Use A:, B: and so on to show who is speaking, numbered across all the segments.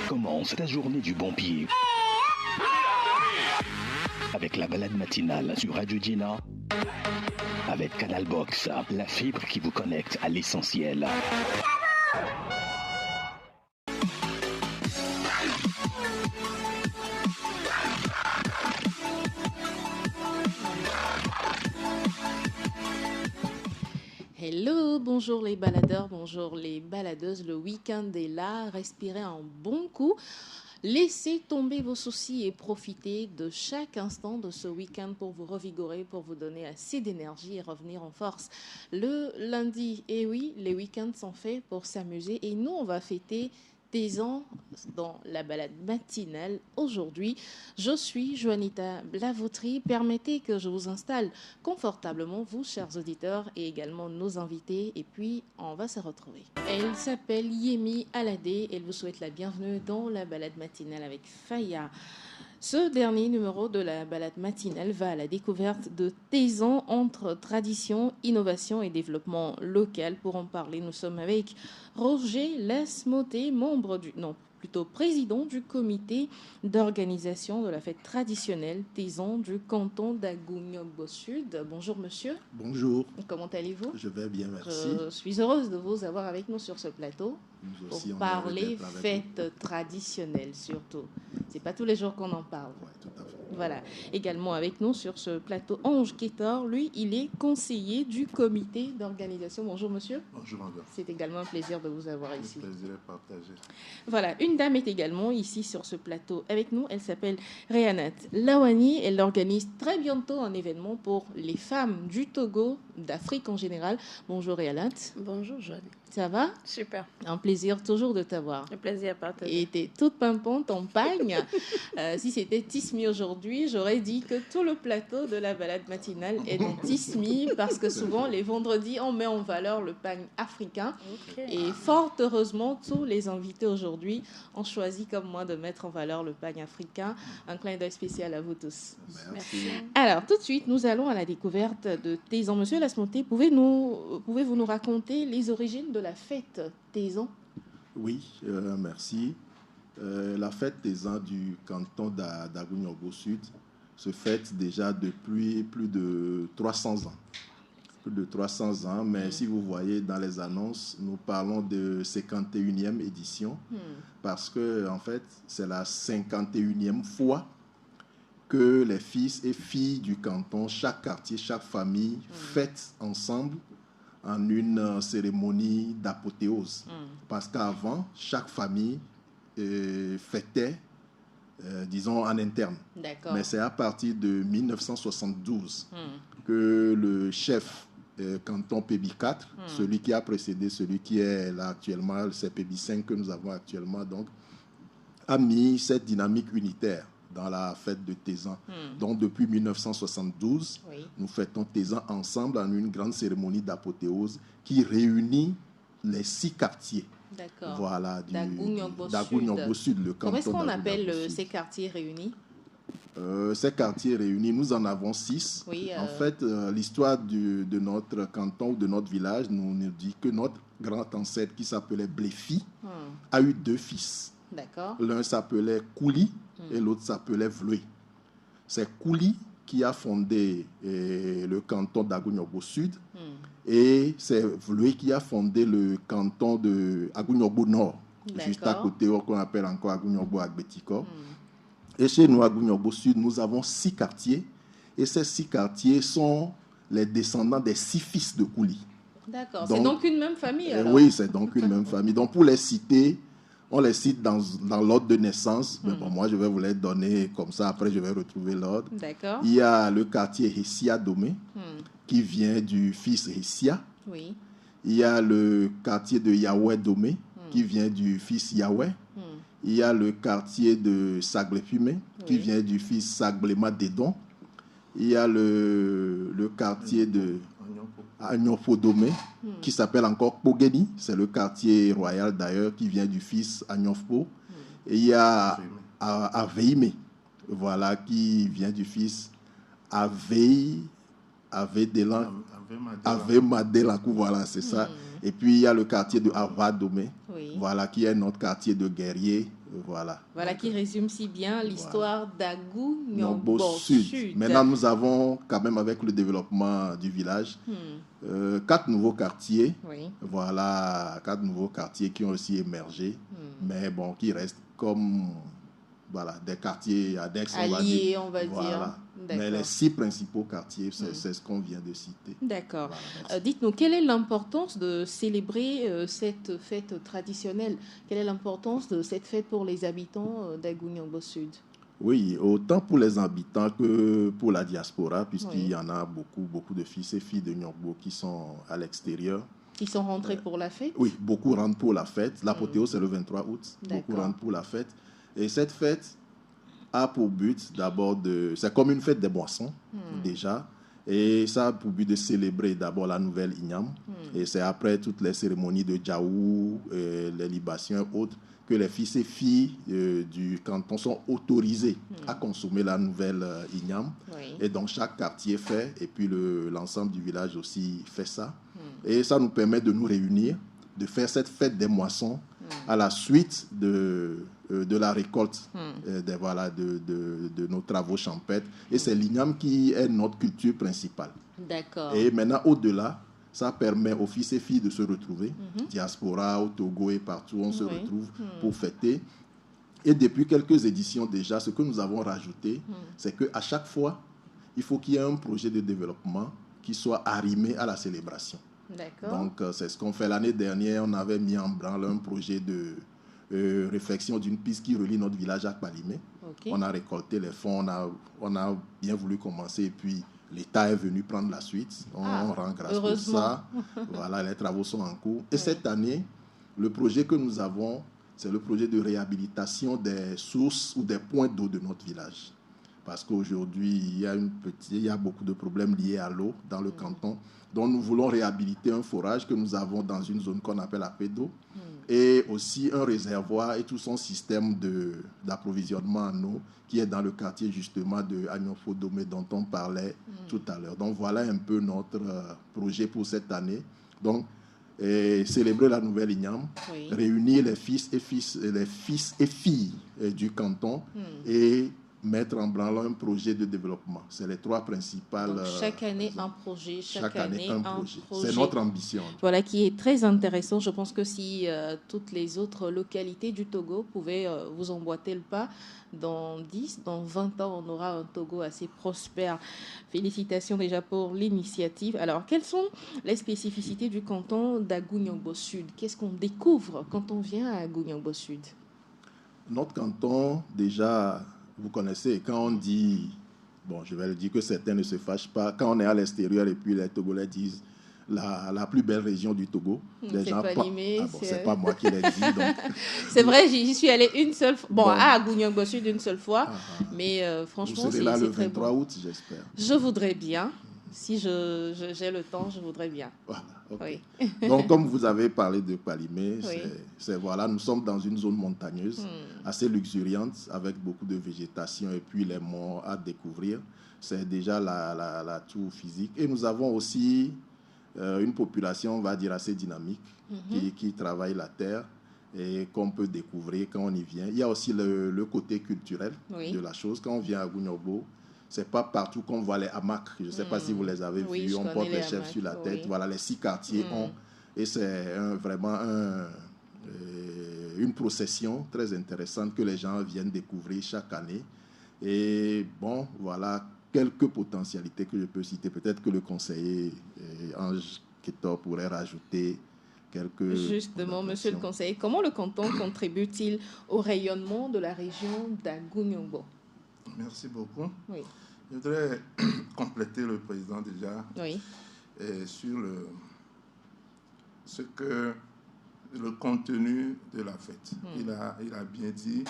A: Commence ta journée du bon pied. Avec la balade matinale sur Radio Gina. Avec Canal Box, la fibre qui vous connecte à l'essentiel.
B: Hello, bonjour les baladeurs, bonjour les baladeuses. Le week-end est là, respirez un bon coup. Laissez tomber vos soucis et profitez de chaque instant de ce week-end pour vous revigorer, pour vous donner assez d'énergie et revenir en force. Le lundi, et oui, les week-ends sont faits pour s'amuser et nous, on va fêter des ans dans la balade matinale. Aujourd'hui, je suis Juanita Blavotry. Permettez que je vous installe confortablement, vous, chers auditeurs, et également nos invités. Et puis, on va se retrouver. Elle s'appelle Yemi Alade. Elle vous souhaite la bienvenue dans la balade matinale avec Faya. Ce dernier numéro de la balade matinale va à la découverte de Tézan entre tradition, innovation et développement local. Pour en parler, nous sommes avec Roger Lasmoté, président du comité d'organisation de la fête traditionnelle Tézan du canton d'Agouniogbo Sud. Bonjour monsieur.
C: Bonjour.
B: Comment allez-vous?
C: Je vais bien, merci.
B: Je suis heureuse de vous avoir avec nous sur ce plateau
C: Nous aussi,
B: pour
C: on
B: parler fête traditionnelle surtout. C'est pas tous les jours qu'on en parle.
C: Oui, tout à fait.
B: Voilà. Également avec nous sur ce plateau, Ange Kétor. Lui, il est conseiller du comité d'organisation. Bonjour monsieur.
C: Bonjour madame.
B: C'est également un plaisir de vous avoir ici.
C: Le plaisir est partagé.
B: Voilà, une dame est également ici sur ce plateau avec nous. Elle s'appelle Réanat Lawani. Elle organise très bientôt un événement pour les femmes du Togo, d'Afrique en général. Bonjour Réanat.
D: Bonjour Joanne.
B: Ça va?
D: Super.
B: Un plaisir toujours de t'avoir.
D: Le plaisir à partager.
B: Et t'es toute pimpante en pagne. Si c'était Tismi aujourd'hui, j'aurais dit que tout le plateau de la balade matinale est dans Tismi parce que souvent les vendredis, on met en valeur le pagne africain.
D: Okay.
B: Et fort heureusement, tous les invités aujourd'hui ont choisi comme moi de mettre en valeur le pagne africain. Un clin d'œil spécial à vous tous.
C: Merci.
B: Alors, tout de suite, nous allons à la découverte de Tézan. Monsieur Lasmoté, pouvez-vous nous raconter les origines de la fête Tézan?
C: Oui, merci. La fête Tézan du canton d'Agouniogbo Sud se fête déjà depuis plus de 300 ans. Plus de 300 ans, mais si vous voyez dans les annonces, nous parlons de 51e édition parce que, en fait, c'est la 51e fois que les fils et filles du canton, chaque quartier, chaque famille fêtent ensemble en une cérémonie d'apothéose. Parce qu'avant, chaque famille fêtait, disons, en interne.
B: D'accord.
C: Mais c'est à partir de 1972 que le chef canton PB4, celui qui a précédé celui qui est là actuellement, c'est PB5 que nous avons actuellement, donc, a mis cette dynamique unitaire dans la fête de Tézan. Donc, depuis 1972, nous fêtons Tézan ensemble en une grande cérémonie d'apothéose qui réunit les 6 quartiers.
B: D'accord.
C: Voilà,
B: d'Agouniogbo
C: Sud, le canton.
B: Comment est-ce qu'on appelle ces quartiers réunis?
C: Ces quartiers réunis, nous en avons 6.
B: Oui,
C: En fait, l'histoire de notre canton ou de notre village nous dit que notre grand ancêtre qui s'appelait Bléfi a eu 2 fils.
B: D'accord.
C: L'un s'appelait Kouli et l'autre s'appelait Vloué. C'est Kouli qui a fondé le canton d'Agouniogbo Sud et c'est Vloué qui a fondé le canton de Agouniogbo Nord, juste à côté qu'on appelle encore Agouniogbo Agbetiko. Et chez nous, à Agouniogbo Sud, nous avons 6 quartiers et ces 6 quartiers sont les descendants des 6 fils de Kouli.
B: D'accord. C'est donc une même famille alors?
C: Oui, c'est donc une même famille. Donc pour les citer, on les cite dans l'ordre de naissance. Mais bon, moi, je vais vous les donner comme ça. Après, je vais retrouver l'ordre.
B: D'accord.
C: Il y a le quartier Hessia Domé, qui vient du fils Hessia.
B: Oui.
C: Il y a le quartier de Yahweh Domé, qui vient du fils Yahweh. Il y a le quartier de Saglefumé, qui vient du fils Saglema Dédon. Il y a le quartier de Agnofo Domé, qui s'appelle encore Pogeni. C'est le quartier royal d'ailleurs, qui vient du fils Agnofo. Et il y a Aveime, voilà, qui vient du fils Madelakou, voilà, c'est ça. Et puis il y a le quartier de Ava Domé, voilà, qui est notre quartier de guerriers, Voilà.
B: Voilà
C: Donc,
B: qui résume si bien l'histoire d'Agou
C: Nyongbo
B: Nyongbo
C: Sud.
B: Sud.
C: Maintenant, nous avons quand même, avec le développement du village, 4 nouveaux quartiers.
B: Oui.
C: Voilà, 4 nouveaux quartiers qui ont aussi émergé, mais bon, qui restent comme voilà, des quartiers annexes,
B: Alliés,
C: on va dire. Voilà. Mais les 6 principaux quartiers, c'est ce qu'on vient de citer.
B: D'accord.
C: Voilà,
B: dites-nous, quelle est l'importance de célébrer cette fête traditionnelle? Quelle est l'importance de cette fête pour les habitants d'Agou Nyongbo Sud?
C: Oui, autant pour les habitants que pour la diaspora, puisqu'il y en a beaucoup de fils et filles de Nyongbo qui sont à l'extérieur.
B: Qui sont rentrés pour la fête?
C: Oui, beaucoup rentrent pour la fête. L'apothéose, c'est le 23 août. Beaucoup rentrent pour la fête. Et cette fête a pour but d'abord c'est comme une fête des boissons, déjà. Et ça a pour but de célébrer d'abord la nouvelle Ignam. Et c'est après toutes les cérémonies de Djaou, les libations et autres, que les fils et filles du canton sont autorisés à consommer la nouvelle Ignam. Oui. Et donc chaque quartier fait, et puis l'ensemble du village aussi fait ça. Et ça nous permet de nous réunir, de faire cette fête des moissons à la suite de la récolte de nos travaux champêtres. Et c'est l'Ignam qui est notre culture principale.
B: D'accord.
C: Et maintenant, au-delà, ça permet aux fils et filles de se retrouver. Diaspora, au Togo et partout, on se retrouve pour fêter. Et depuis quelques éditions déjà, ce que nous avons rajouté, c'est qu'à chaque fois, il faut qu'il y ait un projet de développement qui soit arrimé à la célébration.
B: D'accord.
C: Donc, c'est ce qu'on fait l'année dernière. On avait mis en branle un projet de réflexion d'une piste qui relie notre village à Kpalimé. Okay. On a récolté les fonds, on a bien voulu commencer et puis l'État est venu prendre la suite. On rend grâce pour ça. Voilà, les travaux sont en cours. Et cette année, le projet que nous avons, c'est le projet de réhabilitation des sources ou des points d'eau de notre village. Parce qu'aujourd'hui, il y a beaucoup de problèmes liés à l'eau dans le canton. Donc, nous voulons réhabiliter un forage que nous avons dans une zone qu'on appelle Apédo. Et aussi un réservoir et tout son système d'approvisionnement en eau qui est dans le quartier justement de Agnonfo-Domé dont on parlait tout à l'heure. Donc, voilà un peu notre projet pour cette année. Donc, célébrer la nouvelle Ignam, réunir les fils et filles du canton et mettre en branle un projet de développement. C'est les 3 principales...
B: Donc, chaque année, un projet. Chaque année, un projet.
C: C'est notre ambition.
B: Voilà, qui est très intéressant. Je pense que si toutes les autres localités du Togo pouvaient vous emboîter le pas, dans 10, dans 20 ans, on aura un Togo assez prospère. Félicitations déjà pour l'initiative. Alors, quelles sont les spécificités du canton d'Agou Nyongbo Sud? Qu'est-ce qu'on découvre quand on vient à Agou Nyongbo Sud?
C: Notre canton, déjà... Vous connaissez, quand on dit, bon, je vais le dire que certains ne se fâchent pas, quand on est à l'extérieur et puis les Togolais disent la plus belle région du Togo, les gens c'est pas moi qui l'ai dit. Donc...
B: C'est vrai, j'y suis allée une seule fois. Bon, à Agou Nyongbo Sud une seule fois, mais franchement,
C: c'est là le 23 août, j'espère.
B: Je voudrais bien. Si j'ai le temps, je voudrais bien.
C: Voilà, okay. Oui. Donc, comme vous avez parlé de Kpalimé, voilà, nous sommes dans une zone montagneuse, assez luxuriante, avec beaucoup de végétation et puis les monts à découvrir. C'est déjà l'atout physique. Et nous avons aussi une population, on va dire, assez dynamique, qui travaille la terre et qu'on peut découvrir quand on y vient. Il y a aussi le côté culturel de la chose. Quand on vient à Agou Nyongbo, c'est pas partout qu'on voit les hamacs. Je ne sais pas si vous les avez vus. On porte les chefs sur la tête. Voilà, les 6 quartiers ont. Et c'est vraiment une procession très intéressante que les gens viennent découvrir chaque année. Et bon, voilà quelques potentialités que je peux citer. Peut-être que le conseiller Ange Ketor pourrait rajouter quelques...
B: Justement, monsieur le conseiller, comment le canton contribue-t-il au rayonnement de la région d'Agou Nyongbo?
D: Merci beaucoup.
B: Oui.
D: Je voudrais compléter le président déjà sur le contenu de la fête. Il a bien dit,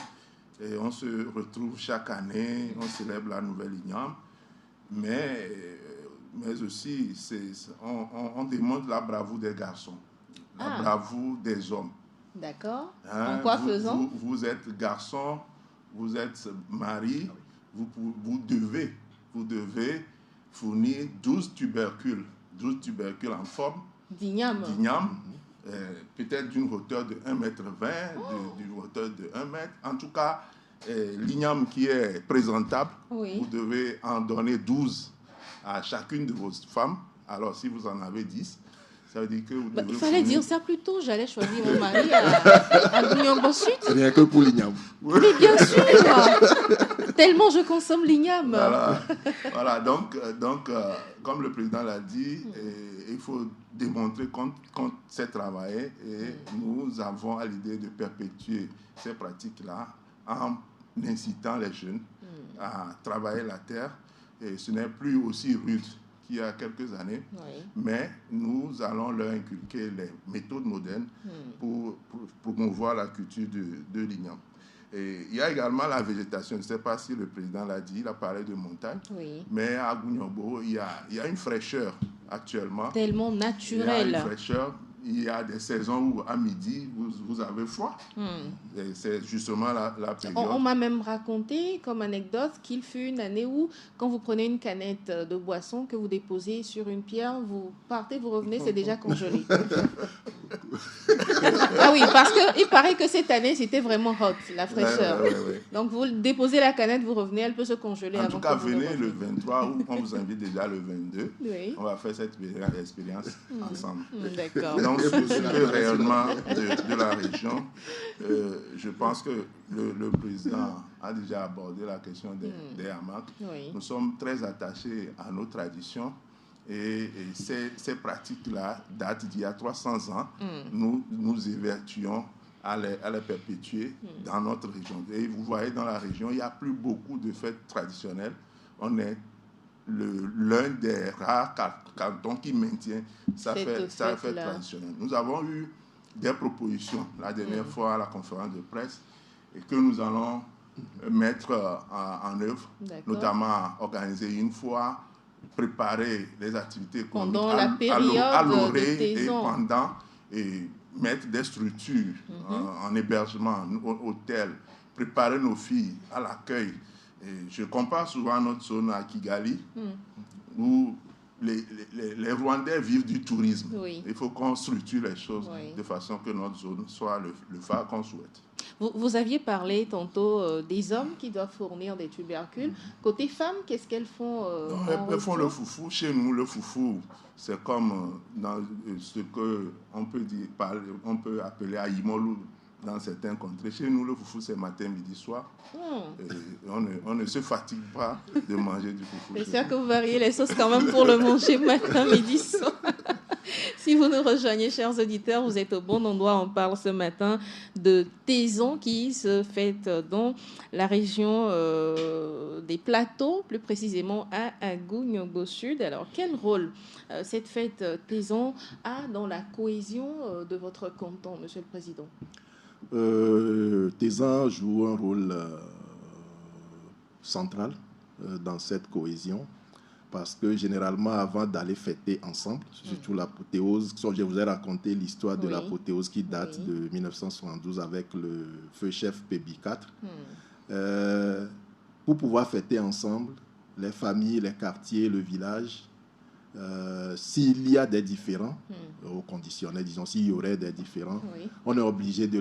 D: et on se retrouve chaque année, on célèbre la nouvelle Ignam, mais aussi on démontre la bravoure des garçons, la bravoure des hommes.
B: D'accord. En quoi faisant?
D: Vous êtes garçon, vous êtes mari, vous devez fournir 12 tubercules en forme
B: d'igname
D: peut-être d'une hauteur de 1,20 m, d'une hauteur de 1 mètre. En tout cas, l'igname qui est présentable, vous devez en donner 12 à chacune de vos femmes. Alors, si vous en avez 10, ça veut dire que vous devez...
B: Il fallait dire ça plus tôt. J'allais choisir mon mari à Gouniambo Sud.
C: Rien que pour l'igname.
B: Oui, bien sûr. Tellement je consomme l'igname.
D: Voilà. Donc, comme le président l'a dit, il faut démontrer qu'on sait travailler et nous avons à l'idée de perpétuer ces pratiques-là en incitant les jeunes à travailler la terre. Et ce n'est plus aussi rude qu'il y a quelques années, mais nous allons leur inculquer les méthodes modernes pour promouvoir la culture de l'igname. Et il y a également la végétation. Je ne sais pas si le président l'a dit, il a parlé de montagne, mais à Gouniambo, il y a une fraîcheur actuellement.
B: Tellement naturelle.
D: Il y a une fraîcheur. Il y a des saisons où à midi, vous avez froid. Et c'est justement la période.
B: On m'a même raconté comme anecdote qu'il fut une année où, quand vous prenez une canette de boisson que vous déposez sur une pierre, vous partez, vous revenez, c'est déjà congelé. Ah oui, parce qu'il paraît que cette année, c'était vraiment hot, la fraîcheur. Donc, vous déposez la canette, vous revenez, elle peut se congeler.
D: En tout cas, venez le 23 ou on vous invite déjà le 22. On va faire cette expérience ensemble.
B: D'accord.
D: Donc, sur le rayonnement de la région, je pense que le président a déjà abordé la question des hamacs. Nous sommes très attachés à nos traditions. Et ces pratiques-là datent d'il y a 300 ans. Nous évertuons à les perpétuer dans notre région. Et vous voyez, dans la région, il n'y a plus beaucoup de fêtes traditionnelles. On est l'un des rares cantons qui maintient sa fête traditionnelle. Nous avons eu des propositions la dernière fois à la conférence de presse et que nous allons mettre en œuvre, notamment organiser une fois, préparer les activités
B: pendant la période de
D: et pendant, et mettre des structures en hébergement, hôtel, préparer nos filles à l'accueil. Et je compare souvent notre zone à Kigali, où les Rwandais vivent du tourisme. Il faut qu'on structure les choses de façon que notre zone soit le phare qu'on souhaite.
B: Vous aviez parlé tantôt des hommes qui doivent fournir des tubercules. Côté femmes, qu'est-ce qu'elles font
D: elles font le foufou. Chez nous, le foufou, c'est comme dans ce qu'on peut appeler à Imolu dans certains contrées. Chez nous, le foufou, c'est matin, midi, soir. On ne se fatigue pas de manger du foufou.
B: J'espère que vous variez les sauces quand même pour le manger matin, midi, soir. Si vous nous rejoignez, chers auditeurs, vous êtes au bon endroit. On parle ce matin de Taison qui se fête dans la région des Plateaux, plus précisément à Gouniambo Sud. Alors, quel rôle cette fête Taison a dans la cohésion de votre canton, Monsieur le Président?
C: Taison joue un rôle central dans cette cohésion. Parce que généralement, avant d'aller fêter ensemble, surtout l'apothéose, je vous ai raconté l'histoire de l'apothéose qui date de 1972 avec le feu chef PB4. Pour pouvoir fêter ensemble, les familles, les quartiers, le village, s'il y a des différends, au conditionnel, disons, s'il y aurait des différends, on est obligé de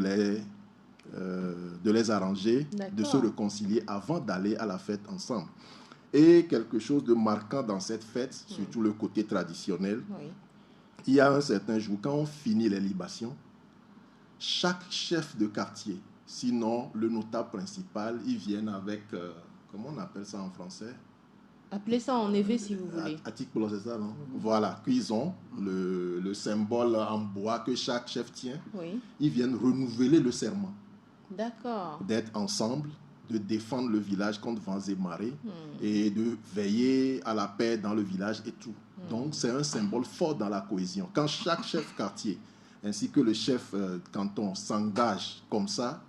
C: les arranger, de se réconcilier avant d'aller à la fête ensemble. Et quelque chose de marquant dans cette fête, surtout le côté traditionnel, il y a un certain jour, quand on finit les libations, chaque chef de quartier, sinon le notable principal, ils viennent avec, comment on appelle ça en français?
B: Appelez ça en évé si vous voulez.
C: Article, c'est ça, non? Voilà, qu'ils ont le symbole en bois que chaque chef tient. Ils viennent renouveler le serment.
B: D'accord.
C: D'être ensemble, de défendre le village contre vents et marées et de veiller à la paix dans le village et tout. Donc, c'est un symbole fort dans la cohésion. Quand chaque chef quartier ainsi que le chef canton s'engagent comme ça,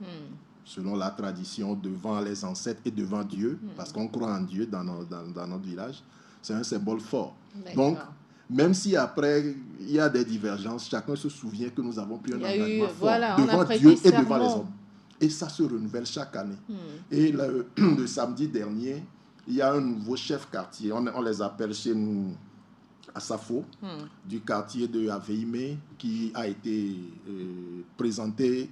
C: selon la tradition, devant les ancêtres et devant Dieu, parce qu'on croit en Dieu dans notre village, c'est un symbole fort. Donc, même si après, il y a des divergences, chacun se souvient que nous avons pris un engagement fort devant Dieu et devant les hommes. Et ça se renouvelle chaque année. Et le samedi dernier, il y a un nouveau chef quartier. On les appelle chez nous Asafo, du quartier de Aveime, qui a été présenté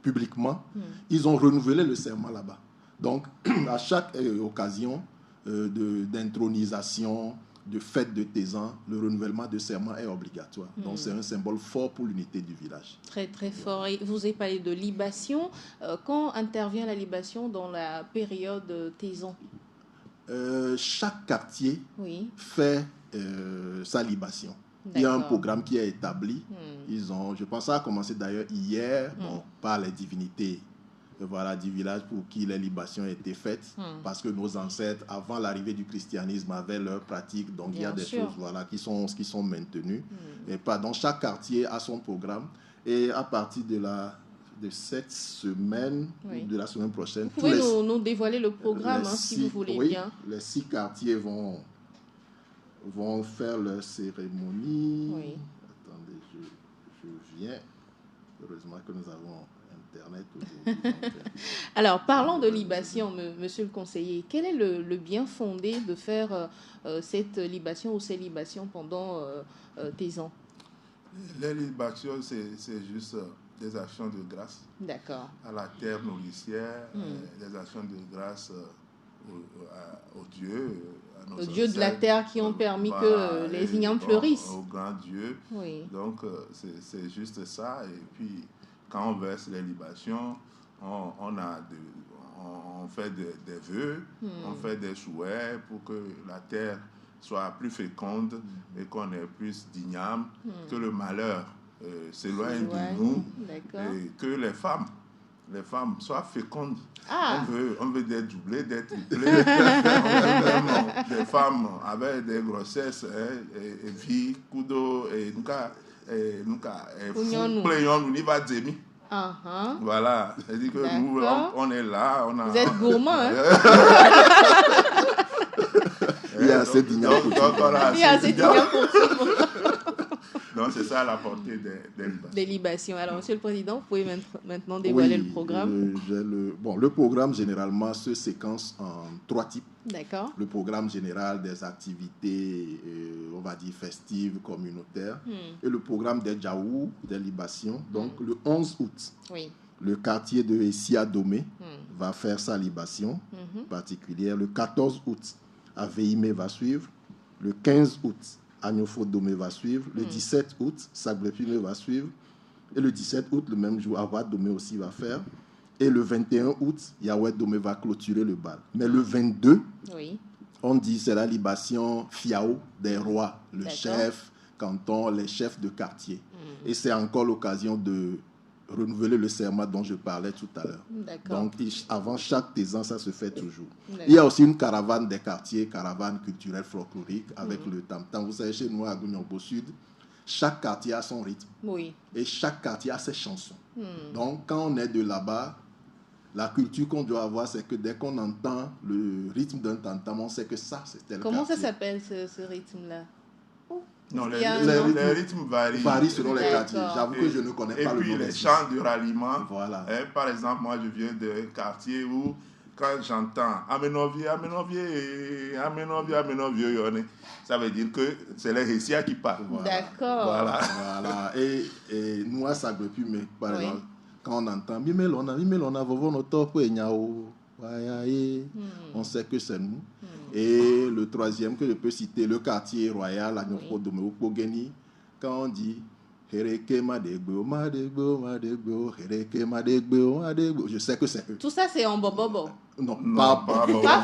C: publiquement. Ils ont renouvelé le serment là-bas. Donc, à chaque occasion d'intronisation, de fête de Tézan, le renouvellement de serment est obligatoire. Donc, c'est un symbole fort pour l'unité du village.
B: Très, très fort. Et vous avez parlé de libation. Quand intervient la libation dans la période Tézan?
C: Chaque quartier fait sa libation. Il y a un programme qui est établi. Je pense que ça a commencé d'ailleurs hier par les divinités du village pour qui les libations étaient faites. Parce que nos ancêtres, avant l'arrivée du christianisme, avaient leurs pratiques. Donc il y a des choses qui sont maintenues. Et donc chaque quartier a son programme. Et à partir de cette semaine, ou de la semaine prochaine...
B: Vous pouvez nous dévoiler le programme, si vous voulez bien.
C: Les 6 quartiers vont faire leur cérémonie. Attendez, je viens. Heureusement que nous avons Internet aujourd'hui.
B: Alors, parlons de libation, monsieur le conseiller. Quel est le bien fondé de faire cette libation ou ces libations pendant Tézan?
D: Les libations, c'est juste des actions de grâce.
B: D'accord.
D: À la terre nourricière, des actions de grâce au Dieu, à nos
B: Dieu de la terre qui ont permis que les vignobles fleurissent.
D: Au grand Dieu.
B: Oui.
D: Donc, c'est juste ça. Et puis, quand on verse les libations, on fait des vœux, on fait des souhaits pour que la terre soit plus féconde et qu'on ait plus d'igname, que le malheur s'éloigne de nous, et que les femmes soient fécondes. On veut des doublés, des triplés. On veut même des femmes avec des grossesses et vie, kudo et nous va demi. Voilà, c'est-à-dire que nous, on est là.
B: Vous êtes gourmand, hein?
C: Il y a assez d'igname pour tout.
B: Donc,
D: c'est ça la portée des
B: libations. Alors, monsieur le président, vous pouvez maintenant dévoiler le programme.
C: Le programme, généralement, se séquence en 3 types.
B: D'accord.
C: Le programme général des activités, on va dire, festives, communautaires. Et le programme des Djaou, des libations. Donc, le 11 août, le quartier de Essia Domé va faire sa libation particulière. Le 14 août, Aveime va suivre. Le 15 août, Agnofo Domé va suivre. Le 17 août, Sagblepime va suivre. Et le 17 août, le même jour, Awad Domé aussi va faire. Et le 21 août, Yahweh Domé va clôturer le bal. Mais le 22, on dit c'est la libation Fiao des rois, le chef canton, les chefs de quartier. Et c'est encore l'occasion de renouveler le serment dont je parlais tout à l'heure. Donc, avant chaque Tézan, ça se fait toujours. Il y a aussi une caravane des quartiers, caravane culturelle folklorique avec le tam-tam. Vous savez, chez nous, à Gouniambo Sud, chaque quartier a son rythme. Et chaque quartier a ses chansons. Donc, quand on est de là-bas, la culture qu'on doit avoir, c'est que dès qu'on entend le rythme d'un tam-tam, on sait que ça, c'est tel quartier.
B: Comment ça s'appelle, ce rythme-là?
D: Non, les rythmes varient
C: selon les quartiers. J'avoue que je ne connais pas le nom.
D: Et puis les chants de ralliement.
C: Voilà.
D: Par exemple, moi je viens d'un quartier où quand j'entends Amenovier, ça veut dire que c'est les Hessia qui parlent.
B: D'accord.
C: Voilà. Et nous à Sagblepime, par exemple, quand on entend Mimelona, Vovo Notopo et Nyao, on sait que c'est nous. Et le troisième que je peux citer, le quartier royal, Agnofo Domé Pogeni, quand on dit Hereke Madegbo, Hereke Madegbo, je sais que c'est eux.
B: Tout ça, c'est en bobobo.
C: Non, pas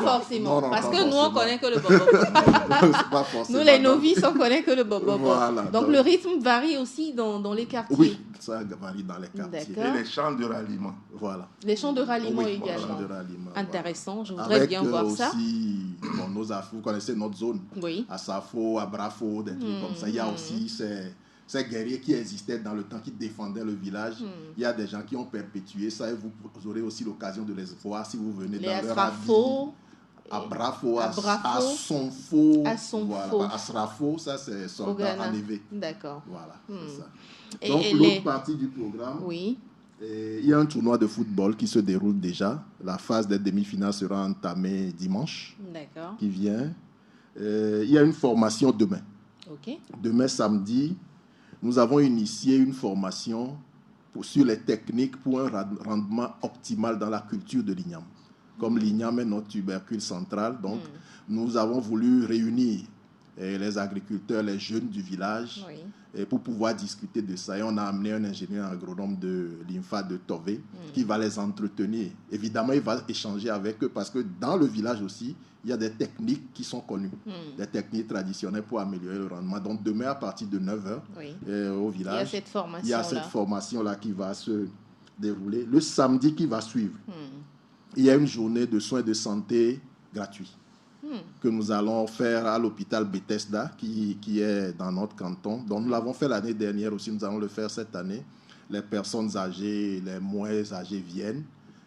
B: forcément. Parce que nous, on connaît que le bobobo.
C: Pas forcément.
B: Nous, les novices, on connaît que le bobobo.
C: Voilà,
B: donc, le rythme varie aussi dans les quartiers.
C: Oui, ça varie dans les quartiers.
B: D'accord.
D: Et les chants de ralliement.
C: Voilà.
B: Les chants de ralliement également.
C: Les chants de ralliement,
B: intéressant, je voudrais bien voir
C: aussi,
B: ça.
C: Vous connaissez notre zone. À Safo, à Brafo, des trucs comme ça. Il y a aussi ces guerriers qui existaient dans le temps, qui défendaient le village. Il y a des gens qui ont perpétué ça et vous aurez aussi l'occasion de les voir si vous venez dans leur habit. À Brafo, à Sonfo. Voilà. À Srafo, ça c'est soldat en éveil.
B: D'accord.
C: Voilà, c'est ça. Donc l'autre partie du programme, il y a un tournoi de football qui se déroule déjà. La phase des demi-finales sera entamée dimanche qui vient. Il y a une formation demain.
B: Okay.
C: Demain, samedi, nous avons initié une formation sur les techniques pour un rendement optimal dans la culture de l'igname. Comme l'igname est notre tubercule central, donc nous avons voulu réunir les agriculteurs, les jeunes du village, et pour pouvoir discuter de ça. Et on a amené un ingénieur agronome de l'INFA de Tové qui va les entretenir. Évidemment, il va échanger avec eux parce que dans le village aussi, il y a des techniques qui sont connues, des techniques traditionnelles pour améliorer le rendement. Donc demain, à partir de 9h, au village, il y a cette formation-là qui va se dérouler. Le samedi qui va suivre, il y a une journée de soins de santé gratuits que nous allons faire à l'hôpital Bethesda qui est dans notre canton. Donc nous l'avons fait l'année dernière aussi, nous allons le faire cette année. Les personnes âgées, les moins âgées viennent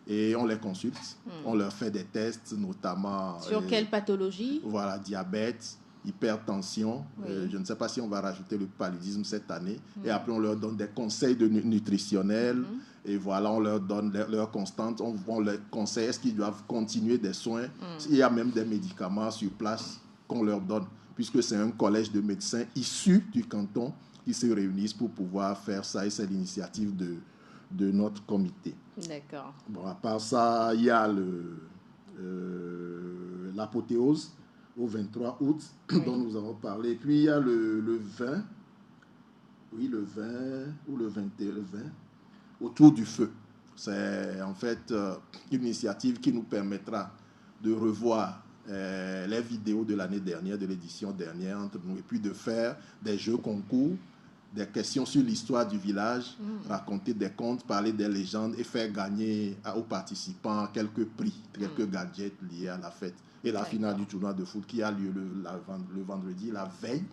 C: et on les consulte. On leur fait des tests, notamment...
B: Sur quelle pathologie?
C: Voilà, diabète, hypertension. Je ne sais pas si on va rajouter le paludisme cette année. Et après, on leur donne des conseils nutritionnels. Et voilà, on leur donne leur constante. On leur conseille est-ce qu'ils doivent continuer des soins. Il y a même des médicaments sur place qu'on leur donne, puisque c'est un collège de médecins issus du canton qui se réunissent pour pouvoir faire ça. Et c'est l'initiative de notre comité.
B: D'accord.
C: Bon, à part ça, il y a l'apothéose au 23 août, dont nous avons parlé. Puis il y a le 20, le 20 ou le 21, le 20, autour du feu. C'est en fait une initiative qui nous permettra de revoir les vidéos de l'année dernière, de l'édition dernière entre nous, et puis de faire des jeux concours, des questions sur l'histoire du village, raconter des contes, parler des légendes et faire gagner aux participants quelques prix, quelques gadgets liés à la fête. Et la finale du tournoi de foot qui a lieu le vendredi, la veille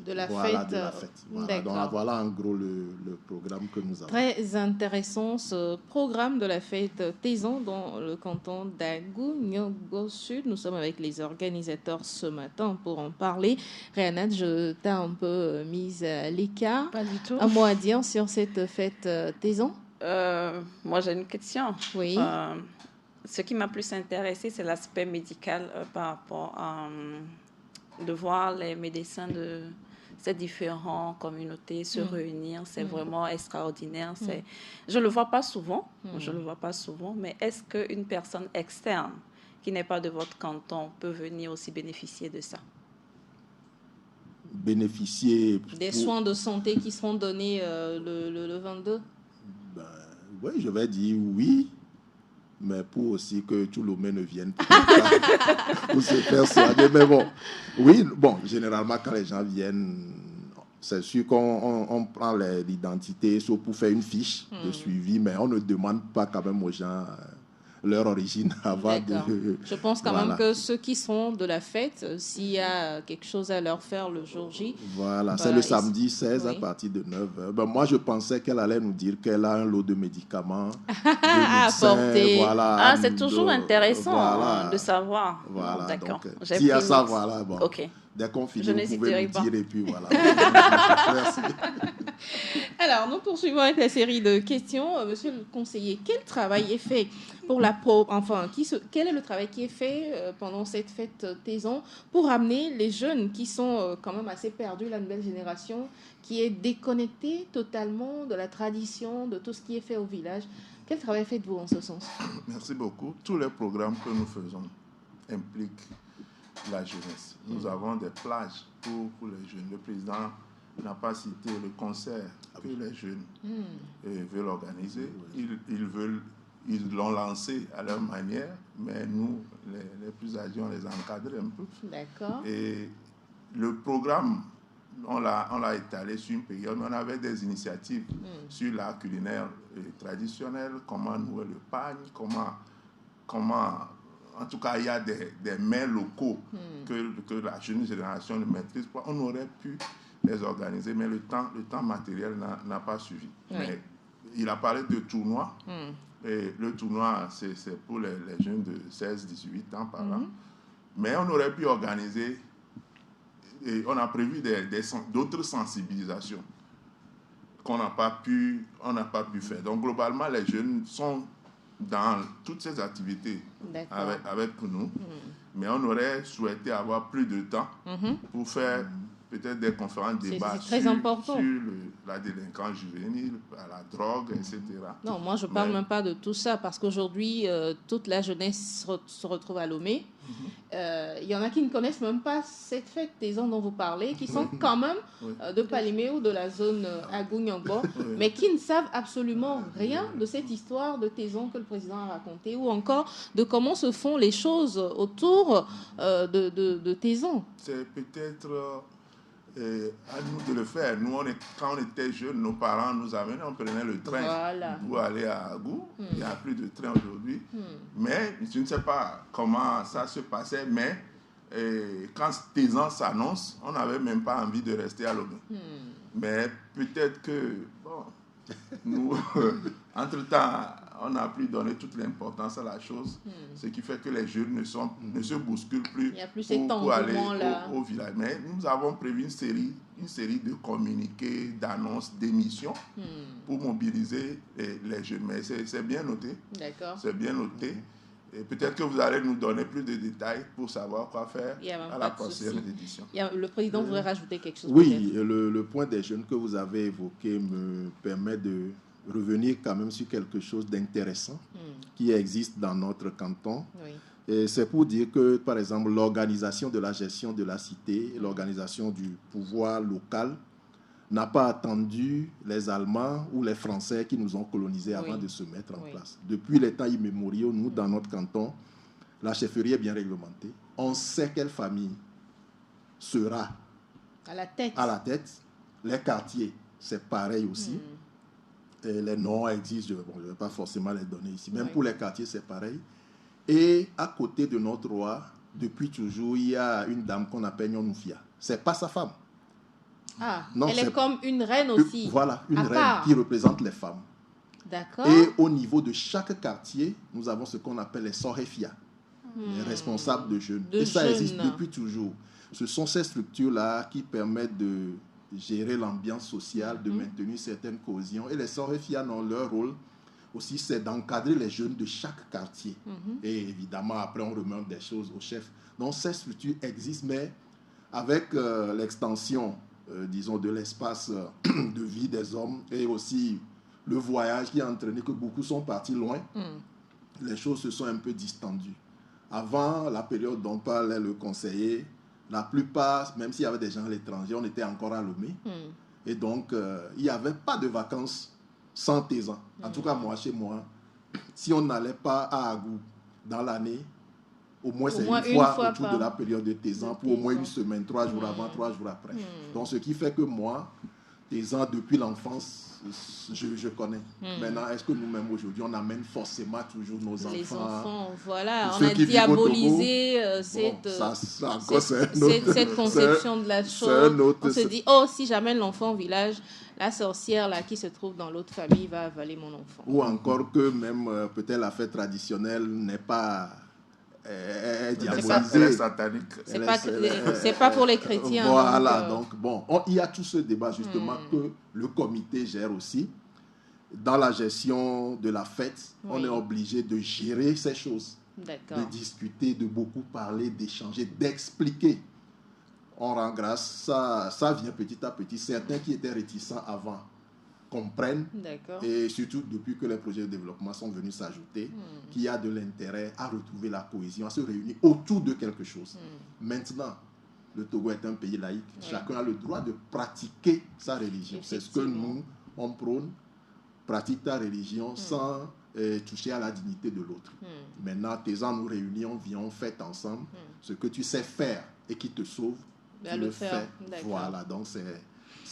B: de la
C: fête. Voilà. Donc voilà en gros le programme que nous avons.
B: Très intéressant ce programme de la fête Taison dans le canton d'Agouniogo Sud. Nous sommes avec les organisateurs ce matin pour en parler. Réanat, je t'ai un peu mise à l'écart.
E: Pas du tout.
B: Un mot à dire sur cette fête Taison?
E: Moi j'ai une question.
B: Oui.
E: Ce qui m'a plus intéressé, c'est l'aspect médical par rapport à de voir les médecins de ces différentes communautés se réunir. C'est vraiment extraordinaire. Je ne le vois pas souvent. Mais est-ce qu'une personne externe qui n'est pas de votre canton peut venir aussi bénéficier de ça?
C: Bénéficier
B: des soins de santé qui seront donnés le 22?
C: Oui, je vais dire oui. Mais pour aussi que tout le monde ne vienne pour se faire soigner. Mais généralement, quand les gens viennent, c'est sûr qu'on prend l'identité, sauf pour faire une fiche de suivi, mais on ne demande pas quand même aux gens leur origine avant de...
B: Je pense quand même que ceux qui sont de la fête, s'il y a quelque chose à leur faire le jour J...
C: c'est le samedi 16 à partir de 9h. Moi, je pensais qu'elle allait nous dire qu'elle a un lot de médicaments, de médecins,
E: c'est toujours intéressant de savoir.
C: Voilà,
E: d'accord.
C: Donc, s'il y a ça, voilà. Bon.
E: OK.
C: Dès qu'on finit, vous pouvez nous dire et puis voilà. Merci.
B: Alors, nous poursuivons avec la série de questions. Monsieur le conseiller, quel travail est fait pour quel est le travail qui est fait pendant cette fête Taison pour amener les jeunes qui sont quand même assez perdus, la nouvelle génération, qui est déconnectée totalement de la tradition, de tout ce qui est fait au village? Quel travail faites-vous en ce sens?
D: Merci beaucoup. Tous les programmes que nous faisons impliquent la jeunesse. Nous avons des plages pour les jeunes. Le président n'a pas cité le concert que les jeunes veulent organiser. Ils l'ont lancé à leur manière, mais nous, les plus âgés, on les encadre un peu.
B: D'accord.
D: Et le programme, on l'a étalé sur une période. On avait des initiatives sur l'art culinaire traditionnel, comment nouer le pagne, comment en tout cas, il y a des mets locaux que la jeune génération ne maîtrise pas. On aurait pu les organiser, mais le temps matériel n'a pas suivi.
B: Oui.
D: Mais il a parlé de tournoi. Et le tournoi, c'est pour les jeunes de 16-18 ans par là. Mais on aurait pu organiser, et on a prévu d'autres sensibilisations qu'on n'a pas pu faire. Donc, globalement, les jeunes sont dans toutes ces activités avec nous, mais on aurait souhaité avoir plus de temps pour faire peut-être des conférences, débats sur la délinquance juvénile, la drogue, etc.
B: Non, moi je ne parle même pas de tout ça, parce qu'aujourd'hui, toute la jeunesse se retrouve à Lomé. Il y en a qui ne connaissent même pas cette fête des ans dont vous parlez, qui sont quand même de Palimé ou de la zone Agou-Nyongbo, mais qui ne savent absolument rien de cette histoire de Tézon que le président a raconté, ou encore de comment se font les choses autour de Tézon.
D: C'est peut-être à nous de le faire. Nous, quand on était jeunes, nos parents nous amenaient, on prenait le train pour aller à Agou. Il n'y a plus de train aujourd'hui. Mais je ne sais pas comment ça se passait, mais quand Tézon s'annonce, on n'avait même pas envie de rester à Lomé. Mais peut-être que, bon, nous, entre-temps, on n'a plus donné toute l'importance à la chose, ce qui fait que les jeunes ne se bousculent plus pour aller au village. Mais nous avons prévu une série de communiqués, d'annonces, d'émissions pour mobiliser les jeunes. Mais c'est bien noté.
B: D'accord.
D: C'est bien noté. Et peut-être que vous allez nous donner plus de détails pour savoir quoi faire à la prochaine édition.
B: Le président voudrait rajouter quelque chose.
C: Oui, le point des jeunes que vous avez évoqué me permet de revenir quand même sur quelque chose d'intéressant qui existe dans notre canton.
B: Oui.
C: Et c'est pour dire que, par exemple, l'organisation de la gestion de la cité, l'organisation du pouvoir local n'a pas attendu les Allemands ou les Français qui nous ont colonisés avant de se mettre en place. Depuis les temps immémoriaux, nous, dans notre canton, la chefferie est bien réglementée. On sait quelle famille sera à la tête. Les quartiers, c'est pareil aussi. Et les noms existent, je ne vais pas forcément les donner ici. Même pour les quartiers, c'est pareil. Et à côté de notre roi, depuis toujours, il y a une dame qu'on appelle Nyonoufia. Ce n'est pas sa femme.
B: Elle est comme une reine aussi.
C: Voilà, une reine qui représente les femmes.
B: D'accord.
C: Et au niveau de chaque quartier, nous avons ce qu'on appelle les Sorefia, les responsables de jeunes. Et ça existe depuis toujours. Ce sont ces structures-là qui permettent de gérer l'ambiance sociale, de maintenir certaines cohésions. Et les Sorefia, dans leur rôle aussi, c'est d'encadrer les jeunes de chaque quartier. Et évidemment, après, on remet des choses au chef. Donc, ces structures existent, mais avec l'extension disons, de l'espace de vie des hommes et aussi le voyage qui a entraîné que beaucoup sont partis loin, les choses se sont un peu distendues. Avant la période dont parlait le conseiller, la plupart, même s'il y avait des gens à l'étranger, on était encore à Lomé. Et donc, il n'y avait pas de vacances sans Tézon. En tout cas, moi, chez moi, si on n'allait pas à Agou dans l'année, au moins c'est une fois autour de la période de Tézon, pour au moins une semaine, 3 jours avant, 3 jours après. Donc, ce qui fait que moi, Tézon, depuis l'enfance, je connais. Maintenant, est-ce que nous-mêmes aujourd'hui, on amène forcément toujours nos enfants?
B: Les enfants, voilà. On a diabolisé cette conception de la chose. On se dit, si j'amène l'enfant au village, la sorcière là, qui se trouve dans l'autre famille va avaler mon enfant.
C: Ou encore que même peut-être la fête traditionnelle n'est pas...
D: diabolisée. Elle est satanique.
B: C'est pas pour les chrétiens.
C: Voilà, donc bon, il y a tout ce débat justement que le comité gère aussi. Dans la gestion de la fête, on est obligé de gérer ces choses, de discuter, de beaucoup parler, d'échanger, d'expliquer. On rend grâce, ça vient petit à petit. Certains qui étaient réticents avant comprennent, et surtout depuis que les projets de développement sont venus s'ajouter, qu'il y a de l'intérêt à retrouver la cohésion, à se réunir autour de quelque chose. Maintenant, le Togo est un pays laïque. Chacun a le droit de pratiquer sa religion. C'est ce que nous, on prône. Pratique ta religion sans toucher à la dignité de l'autre. Maintenant, Tézon nous réunit, on vient, on fête ensemble. Ce que tu sais faire et qui te sauve, tu le fais. Voilà, donc c'est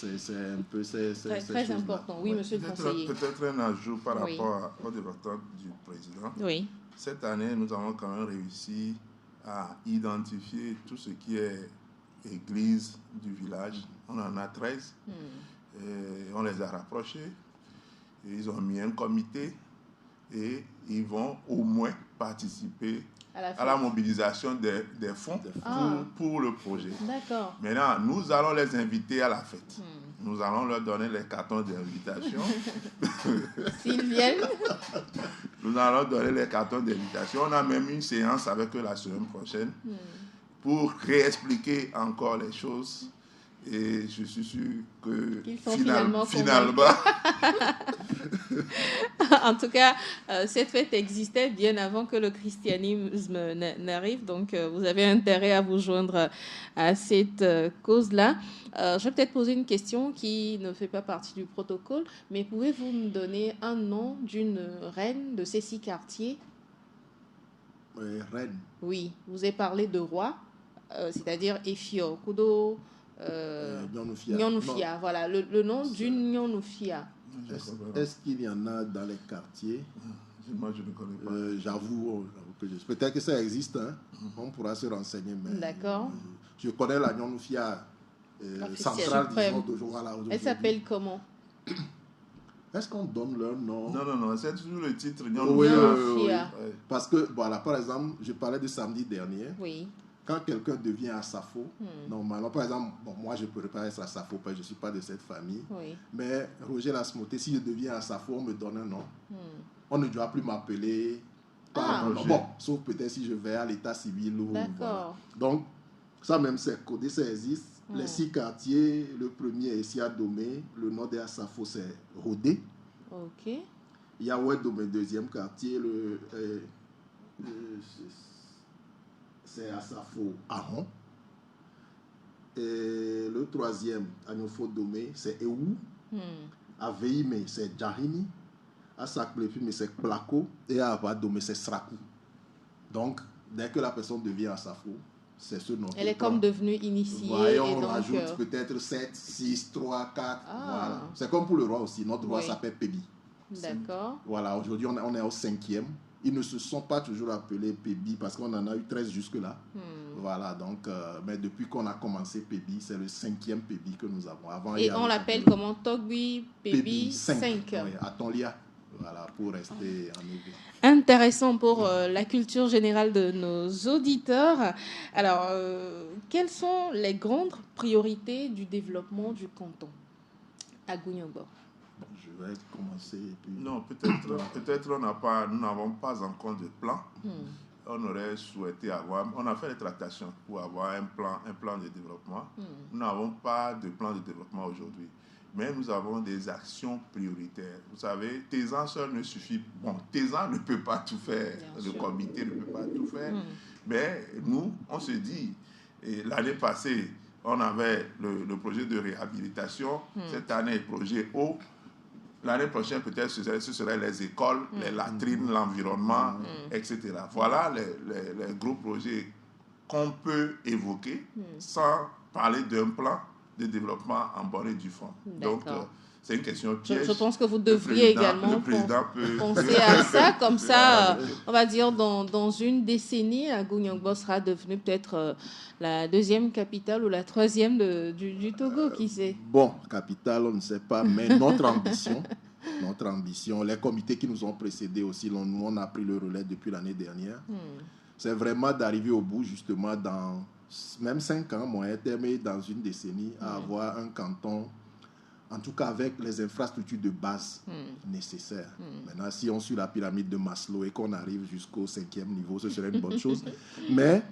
C: un peu
B: très important. Oui, monsieur le conseiller.
D: Peut-être un ajout par rapport au développement du président.
B: Oui.
D: Cette année, nous avons quand même réussi à identifier tout ce qui est église du village. On en a 13. Et on les a rapprochés. Et ils ont mis un comité et ils vont au moins participer à la mobilisation des fonds pour le projet.
B: D'accord.
D: Maintenant, nous allons les inviter à la fête. Nous allons leur donner les cartons d'invitation.
B: S'ils viennent.
D: Nous nous allons donner les cartons d'invitation. On a même une séance avec eux la semaine prochaine pour réexpliquer encore les choses. Et je suis sûr que finalement
B: en tout cas, cette fête existait bien avant que le christianisme n'arrive. Donc, vous avez intérêt à vous joindre à cette cause-là. Je vais peut-être poser une question qui ne fait pas partie du protocole, mais pouvez-vous me donner un nom d'une reine de ces 6 quartiers?
C: Reine.
B: Oui, vous avez parlé de roi, c'est-à-dire Efio, Kudo... Nyonufia, voilà, le nom d'une Nyonufia.
C: Est-ce qu'il y en a dans les quartiers?
D: Moi, je ne connais pas.
C: J'avoue que peut-être que ça existe, hein? On pourra se renseigner.
B: D'accord.
C: Je connais la Nyonufia centrale, disons, d'aujourd'hui.
B: Elle s'appelle comment?
C: Est-ce qu'on donne leur nom?
D: Non, c'est toujours le titre
B: Nyonufia.
C: Parce que, voilà, par exemple, je parlais de samedi dernier.
B: Oui.
C: Quand quelqu'un devient Asafo, normalement, par exemple, moi je ne pourrais pas être Asafo parce que je ne suis pas de cette famille.
B: Oui.
C: Mais Roger Lasmoté, si je deviens Asafo, on me donne un nom. On ne doit plus m'appeler par un nom. Bon, sauf peut-être si je vais à l'état civil.
B: D'accord.
C: Voilà. Donc, ça même, c'est codé, ça existe. Les 6 quartiers, le premier est ici à Domé. Le nom de Asafo, c'est Rodé.
B: Ok.
C: Il y a Domé, deuxième quartier, c'est Asafo Ahon. Et le troisième, Agnofo Domé, c'est Ewu. À Veime, c'est Djahini. À Saklepime, c'est Plako. Et à Avadome, c'est Srakou. Donc, dès que la personne devient Asafo, c'est ce nom.
B: Elle est comme devenue initiée.
C: Voilà, on rajoute peut-être 7, 6, 3, 4. Voilà. C'est comme pour le roi aussi. Notre roi s'appelle Pébi.
B: D'accord.
C: Voilà, aujourd'hui, on est au 5e. Ils ne se sont pas toujours appelés Pébi parce qu'on en a eu 13 jusque-là. Voilà, donc, mais depuis qu'on a commencé Pébi, c'est le 5e Pébi que nous avons. Avant,
B: et on l'appelle comment? Togbi Pébi 5.
C: Oui, à Tonlia. Voilà, pour rester en Ougla.
B: Intéressant pour la culture générale de nos auditeurs. Alors, quelles sont les grandes priorités du développement du canton à Gouniombo?
C: Je vais commencer. Puis...
D: Non, peut-être nous n'avons pas encore de plan. On aurait souhaité avoir, on a fait des tractations pour avoir un plan de développement. Nous n'avons pas de plan de développement aujourd'hui. Mais nous avons des actions prioritaires. Vous savez, Tézan seul ne suffit. Bon, Tézan ne peut pas tout faire. Le comité ne peut pas tout faire. Mais nous, on se dit, et l'année passée, on avait le projet de réhabilitation. Cette année, le projet eau. L'année prochaine, peut-être, ce serait les écoles, les latrines, l'environnement, etc. Voilà les gros projets qu'on peut évoquer sans parler d'un plan de développement en bonne et due forme. Donc, c'est une question piège.
B: Je pense que vous devriez également penser à ça. Comme ça, on va dire, dans une décennie, Gouniombo sera devenu peut-être la 2e capitale ou la 3e du Togo, qui sait.
C: Bon, capitale, on ne sait pas, mais notre ambition, les comités qui nous ont précédés aussi, nous, on a pris le relais depuis l'année dernière, c'est vraiment d'arriver au bout, justement, dans même 5 ans, moyen terme, et dans une décennie, à avoir un canton, en tout cas avec les infrastructures de base nécessaires. Maintenant, si on suit la pyramide de Maslow et qu'on arrive jusqu'au 5e niveau, ce serait une bonne chose. Mais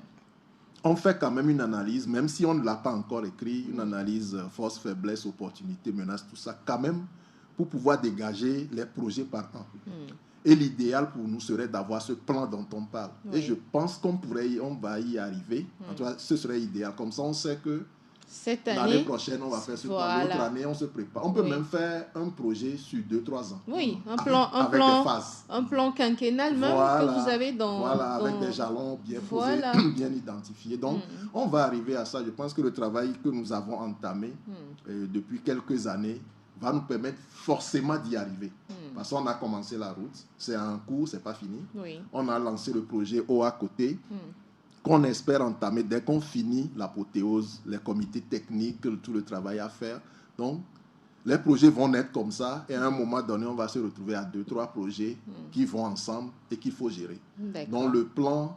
C: on fait quand même une analyse, même si on ne l'a pas encore écrit, une analyse force, faiblesse, opportunité, menace, tout ça, quand même, pour pouvoir dégager les projets par an. Et l'idéal pour nous serait d'avoir ce plan dont on parle. Et je pense qu'on va y arriver. En tout cas, ce serait idéal. Comme ça, on sait que l'année prochaine, on va faire ce plan. L'autre année, on se prépare. On peut même faire un projet sur 2-3 ans.
B: Oui,
C: avec des phases.
B: Un plan quinquennal même que vous avez dans...
C: Voilà, avec des jalons bien posés, bien identifiés. Donc, on va arriver à ça. Je pense que le travail que nous avons entamé depuis quelques années va nous permettre forcément d'y arriver. Parce qu'on a commencé la route, c'est en cours, c'est pas fini. On a lancé le projet eau à côté, qu'on espère entamer dès qu'on finit l'apothéose, les comités techniques, tout le travail à faire. Donc, les projets vont naître comme ça, et à un moment donné, on va se retrouver à 2-3 projets qui vont ensemble et qu'il faut gérer. Donc, le plan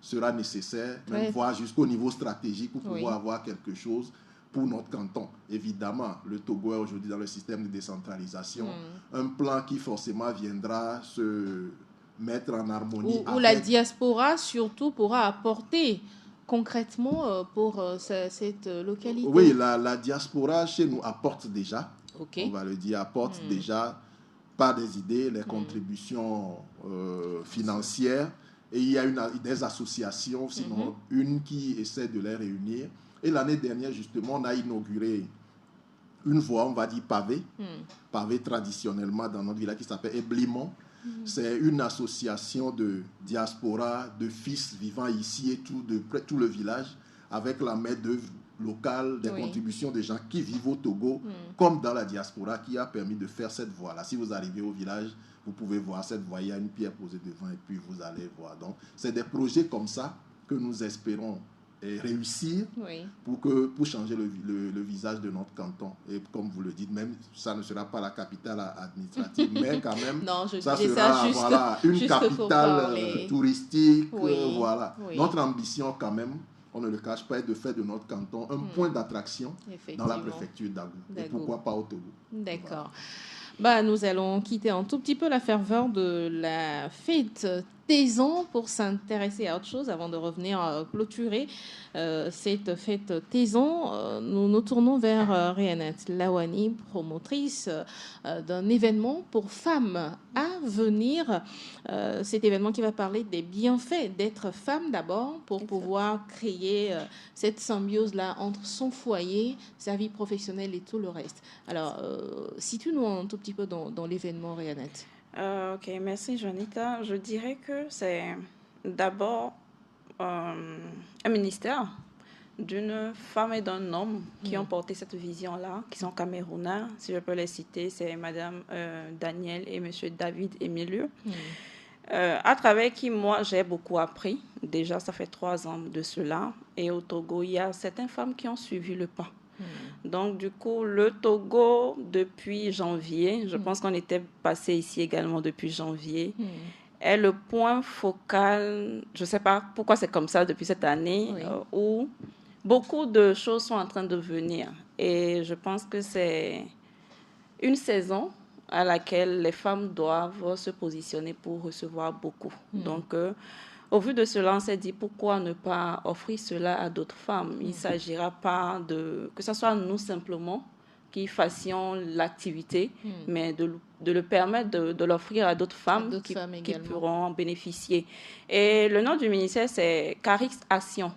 C: sera nécessaire, même voire jusqu'au niveau stratégique pour pouvoir avoir quelque chose pour notre canton. Évidemment, le Togo est aujourd'hui dans le système de décentralisation. Un plan qui forcément viendra mettre en harmonie
B: où la diaspora surtout pourra apporter concrètement pour cette localité.
C: Oui, la diaspora chez nous apporte déjà,
B: Okay.
C: on va le dire, apporte déjà par des idées, les contributions financières. Et il y a des associations, sinon une qui essaie de les réunir. Et l'année dernière, justement, on a inauguré une voie, on va dire pavée traditionnellement dans notre village qui s'appelle Eblimont. C'est une association de diaspora, de fils vivant ici et tout le village, avec la main-d'œuvre locale, des contributions des gens qui vivent au Togo, comme dans la diaspora, qui a permis de faire cette voie-là. Si vous arrivez au village, vous pouvez voir cette voie, il y a une pierre posée devant et puis vous allez voir. Donc, c'est des projets comme ça que nous espérons réussir pour changer le visage de notre canton. Et comme vous le dites, même ça ne sera pas la capitale administrative, mais quand même,
B: non,
C: ça sera une capitale touristique. Voilà.
B: Oui.
C: Notre ambition quand même, on ne le cache pas, est de faire de notre canton un point d'attraction dans la préfecture d'Agou. Et pourquoi pas au Togo.
B: D'accord. Voilà. Nous allons quitter un tout petit peu la ferveur de la fête Tezan pour s'intéresser à autre chose avant de revenir clôturer cette fête Tezan. Nous nous tournons vers Rianette Lawani, promotrice d'un événement pour femmes à venir. Cet événement qui va parler des bienfaits d'être femme d'abord pour pouvoir créer cette symbiose-là entre son foyer, sa vie professionnelle et tout le reste. Alors, situe-nous un tout petit peu dans l'événement, Rianette.
E: Ok, merci Jonita. Je dirais que c'est d'abord un ministère d'une femme et d'un homme qui ont porté cette vision-là, qui sont camerounais. Si je peux les citer, c'est Madame Daniel et Monsieur David Emilieu, à travers qui moi j'ai beaucoup appris. Déjà, ça fait 3 ans de cela. Et au Togo, il y a certaines femmes qui ont suivi le pas. Donc, du coup, le Togo, depuis janvier, je pense qu'on était passé ici également depuis janvier, est le point focal, je ne sais pas pourquoi c'est comme ça depuis cette année, où beaucoup de choses sont en train de venir. Et je pense que c'est une saison à laquelle les femmes doivent se positionner pour recevoir beaucoup. Donc, au vu de cela, on s'est dit pourquoi ne pas offrir cela à d'autres femmes. Il ne s'agira pas que ce soit nous simplement qui fassions l'activité, mais de le permettre de l'offrir à d'autres femmes qui pourront en bénéficier. Et le nom du ministère, c'est Carix Action.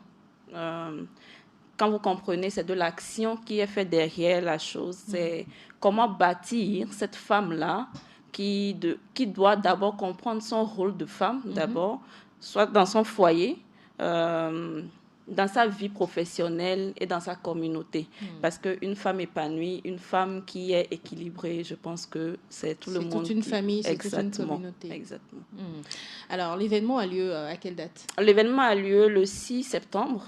E: Quand vous comprenez, c'est de l'action qui est faite derrière la chose. C'est comment bâtir cette femme-là qui doit d'abord comprendre son rôle de femme, d'abord, soit dans son foyer, dans sa vie professionnelle et dans sa communauté. Parce qu'une femme épanouie, une femme qui est équilibrée, je pense que c'est tout le monde.
B: C'est toute une famille, c'est toute une communauté.
E: Exactement.
B: Alors, l'événement a lieu à quelle date?
E: L'événement a lieu le 6 septembre,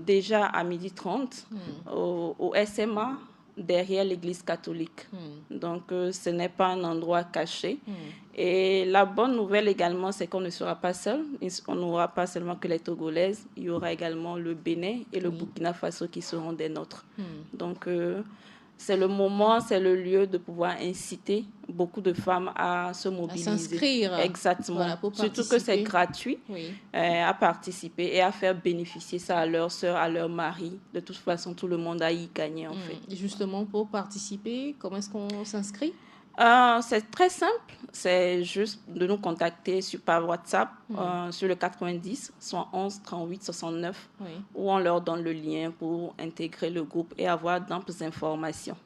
E: déjà à 12h30, au SMA, derrière l'église catholique. Donc, ce n'est pas un endroit caché. Et la bonne nouvelle également, c'est qu'on ne sera pas seul. On n'aura pas seulement que les Togolaises. Il y aura également le Bénin et le Burkina Faso qui seront des nôtres. Donc, c'est le moment, c'est le lieu de pouvoir inciter beaucoup de femmes à se mobiliser.
B: À s'inscrire.
E: Exactement.
B: Voilà, pour
E: surtout que c'est gratuit à participer et à faire bénéficier ça à leurs sœurs, à leurs maris. De toute façon, tout le monde a y gagné en fait.
B: Et justement, pour participer, comment est-ce qu'on s'inscrit?
E: C'est très simple, c'est juste de nous contacter par WhatsApp sur le 90 71 38 69 où on leur donne le lien pour intégrer le groupe et avoir d'amples informations.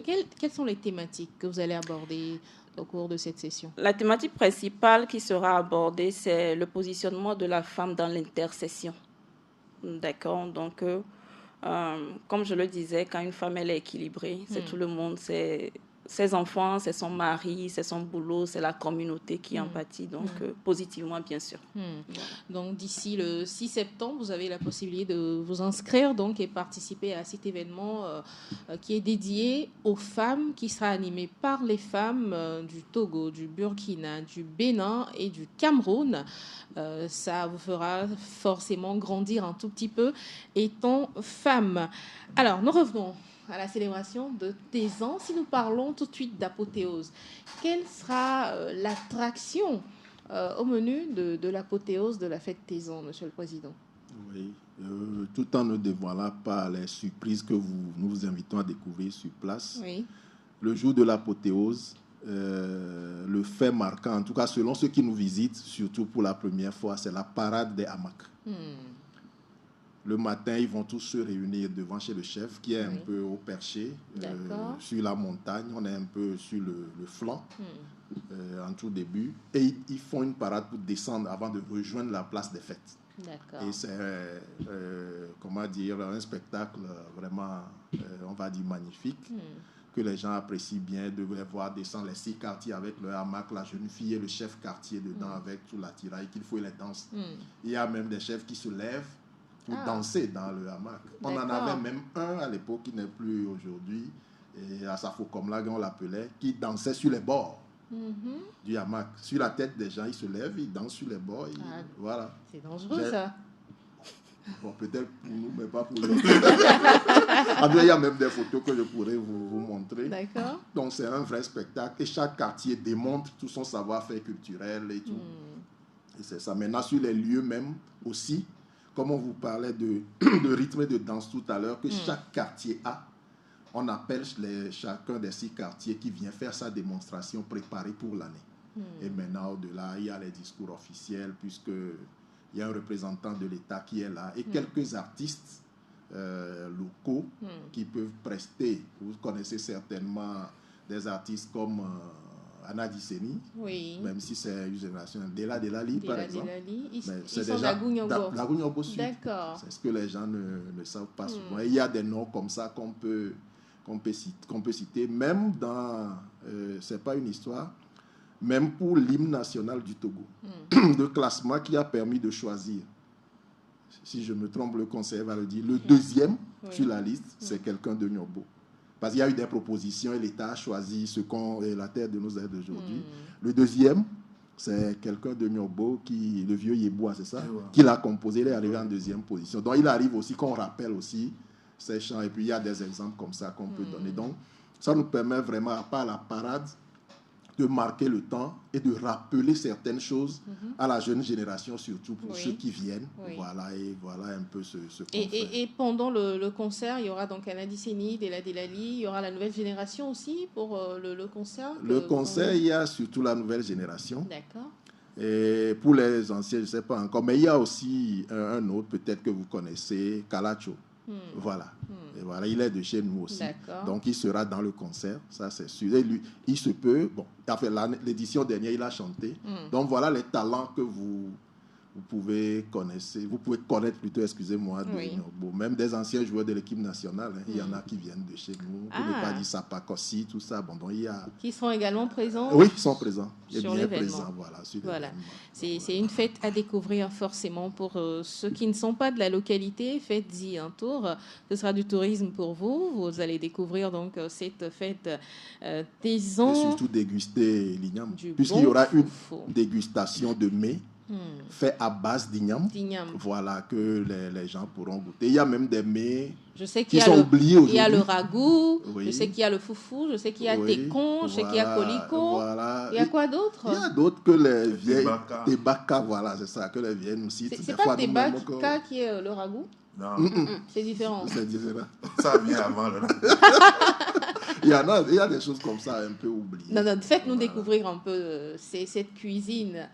B: Quelles sont les thématiques que vous allez aborder au cours de cette session?
E: La thématique principale qui sera abordée, c'est le positionnement de la femme dans l'intercession. D'accord, donc comme je le disais, quand une femme elle est équilibrée, c'est tout le monde, c'est ses enfants, c'est son mari, c'est son boulot, c'est la communauté qui en pâtit, donc positivement, bien sûr.
B: Donc, d'ici le 6 septembre, vous avez la possibilité de vous inscrire donc, et participer à cet événement qui est dédié aux femmes, qui sera animé par les femmes du Togo, du Burkina, du Bénin et du Cameroun. Ça vous fera forcément grandir un tout petit peu étant femme. Alors, nous revenons à la célébration de Tezan. Si nous parlons tout de suite d'apothéose, quelle sera l'attraction au menu de l'apothéose de la fête Tézan, Monsieur le Président.
C: Oui, tout en ne dévoilant pas les surprises que nous vous invitons à découvrir sur place.
B: Oui.
C: Le jour de l'apothéose, le fait marquant, en tout cas selon ceux qui nous visitent, surtout pour la première fois, c'est la parade des hamacs. Le matin, ils vont tous se réunir devant chez le chef, qui est un peu au perché, sur la montagne. On est un peu sur le flanc, en tout début. Et ils font une parade pour descendre avant de rejoindre la place des fêtes. Et c'est, comment dire, un spectacle vraiment, on va dire, magnifique, que les gens apprécient bien, de les voir descendre les 6 quartiers avec le hamac, la jeune fille et le chef quartier dedans avec tout l'attirail qu'il faut et les danses. Il y a même des chefs qui se lèvent pour danser dans le hamac. On en avait même un à l'époque qui n'est plus aujourd'hui, et à Safo-Komla, on l'appelait, qui dansait sur les bords du hamac. Sur la tête des gens, ils se lèvent, ils dansent sur les bords. Voilà.
B: C'est dangereux, ça.
C: Bon, peut-être pour nous, mais pas pour nous. Après, il y a même des photos que je pourrais vous montrer.
B: D'accord.
C: Donc, c'est un vrai spectacle. Et chaque quartier démontre tout son savoir-faire culturel et tout. Et c'est ça. Maintenant, sur les lieux même aussi, comme on vous parlait de rythme et de danse tout à l'heure, que chaque quartier a, on appelle chacun des 6 quartiers qui vient faire sa démonstration préparée pour l'année. Et maintenant, au-delà, il y a les discours officiels, puisque il y a un représentant de l'État qui est là, et quelques artistes locaux qui peuvent prester. Vous connaissez certainement des artistes comme Anna Disseni, même si c'est une génération Dela Delali, par exemple.
B: Ils
C: c'est
B: sont
C: déjà
B: d'Agouniogbo
C: Sud.
B: D'accord.
C: C'est ce que les gens ne savent pas souvent. Et il y a des noms comme ça qu'on peut citer, même dans, c'est pas une histoire, même pour l'hymne national du Togo, le classement qui a permis de choisir. Si je me trompe, le conseiller va le dire. Le deuxième sur la liste, c'est quelqu'un de Nyogbo. Parce qu'il y a eu des propositions et l'État a choisi la terre de nos aides d'aujourd'hui. Le deuxième, c'est quelqu'un de Nyogbo, le vieux Yeboa, c'est ça, qui l'a composé, il est arrivé en deuxième position. Donc il arrive aussi qu'on rappelle aussi ces chants. Et puis il y a des exemples comme ça qu'on peut donner. Donc ça nous permet vraiment, à part la parade, de marquer le temps et de rappeler certaines choses à la jeune génération, surtout pour ceux qui viennent. Voilà, et voilà un peu ce qu'on fait.
B: Et pendant le concert, il y aura donc Anna Disseni, Dela Delali, il y aura la nouvelle génération aussi pour le concert.
C: Le concert, il y a surtout la nouvelle génération.
B: D'accord.
C: Et pour les anciens, je ne sais pas encore, mais il y a aussi un autre, peut-être que vous connaissez, Kalacho. Voilà. Et voilà, il est de chez nous aussi. Donc, il sera dans le concert, ça c'est sûr. Et lui, il se peut, bon, l'édition dernière, il a chanté. Donc, voilà les talents que vous pouvez connaître plutôt, excusez-moi, même des anciens joueurs de l'équipe nationale. Il y en a qui viennent de chez nous, pour ne pas dire Sapakossi, tout ça. Bon, donc, il y a...
B: Qui seront également présents.
C: Oui, ils sont présents.
B: Sur l'événement.
C: Voilà.
B: C'est une fête à découvrir forcément pour ceux qui ne sont pas de la localité. Faites-y un tour. Ce sera du tourisme pour vous. Vous allez découvrir donc cette fête Tézan.
C: Et surtout déguster l'igname. Puisqu'il y aura une dégustation de mets fait à base d'igname. Voilà, que les gens pourront goûter. Il y a même des mets qui sont oubliés aujourd'hui.
B: Il y a le ragoût, je sais qu'il y a le foufou, je sais qu'il y a tekon, je sais qu'il y a koliko.
C: Voilà.
B: Il y a quoi d'autre?
C: Il y a d'autres que les vieilles... Tebaka, voilà, c'est ça, que les vieilles nous citent.
B: C'est pas Tebaka qui est le ragoût?
D: Non.
B: C'est différent.
C: C'est différent.
D: Ça vient avant le ragoût.
C: Il y a des choses comme ça un peu oubliées.
B: Non, faites-nous découvrir un peu cette cuisine.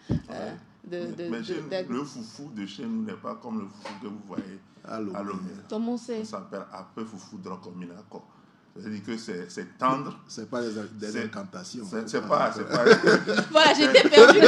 D: Mais le foufou de chez nous n'est pas comme le foufou que vous voyez à Lomé.
B: Comment c'est?
D: Ça s'appelle un peu foufou drocominako. C'est-à-dire que c'est tendre.
C: C'est pas des incantations.
D: C'est pas.
B: Voilà, j'étais perdue.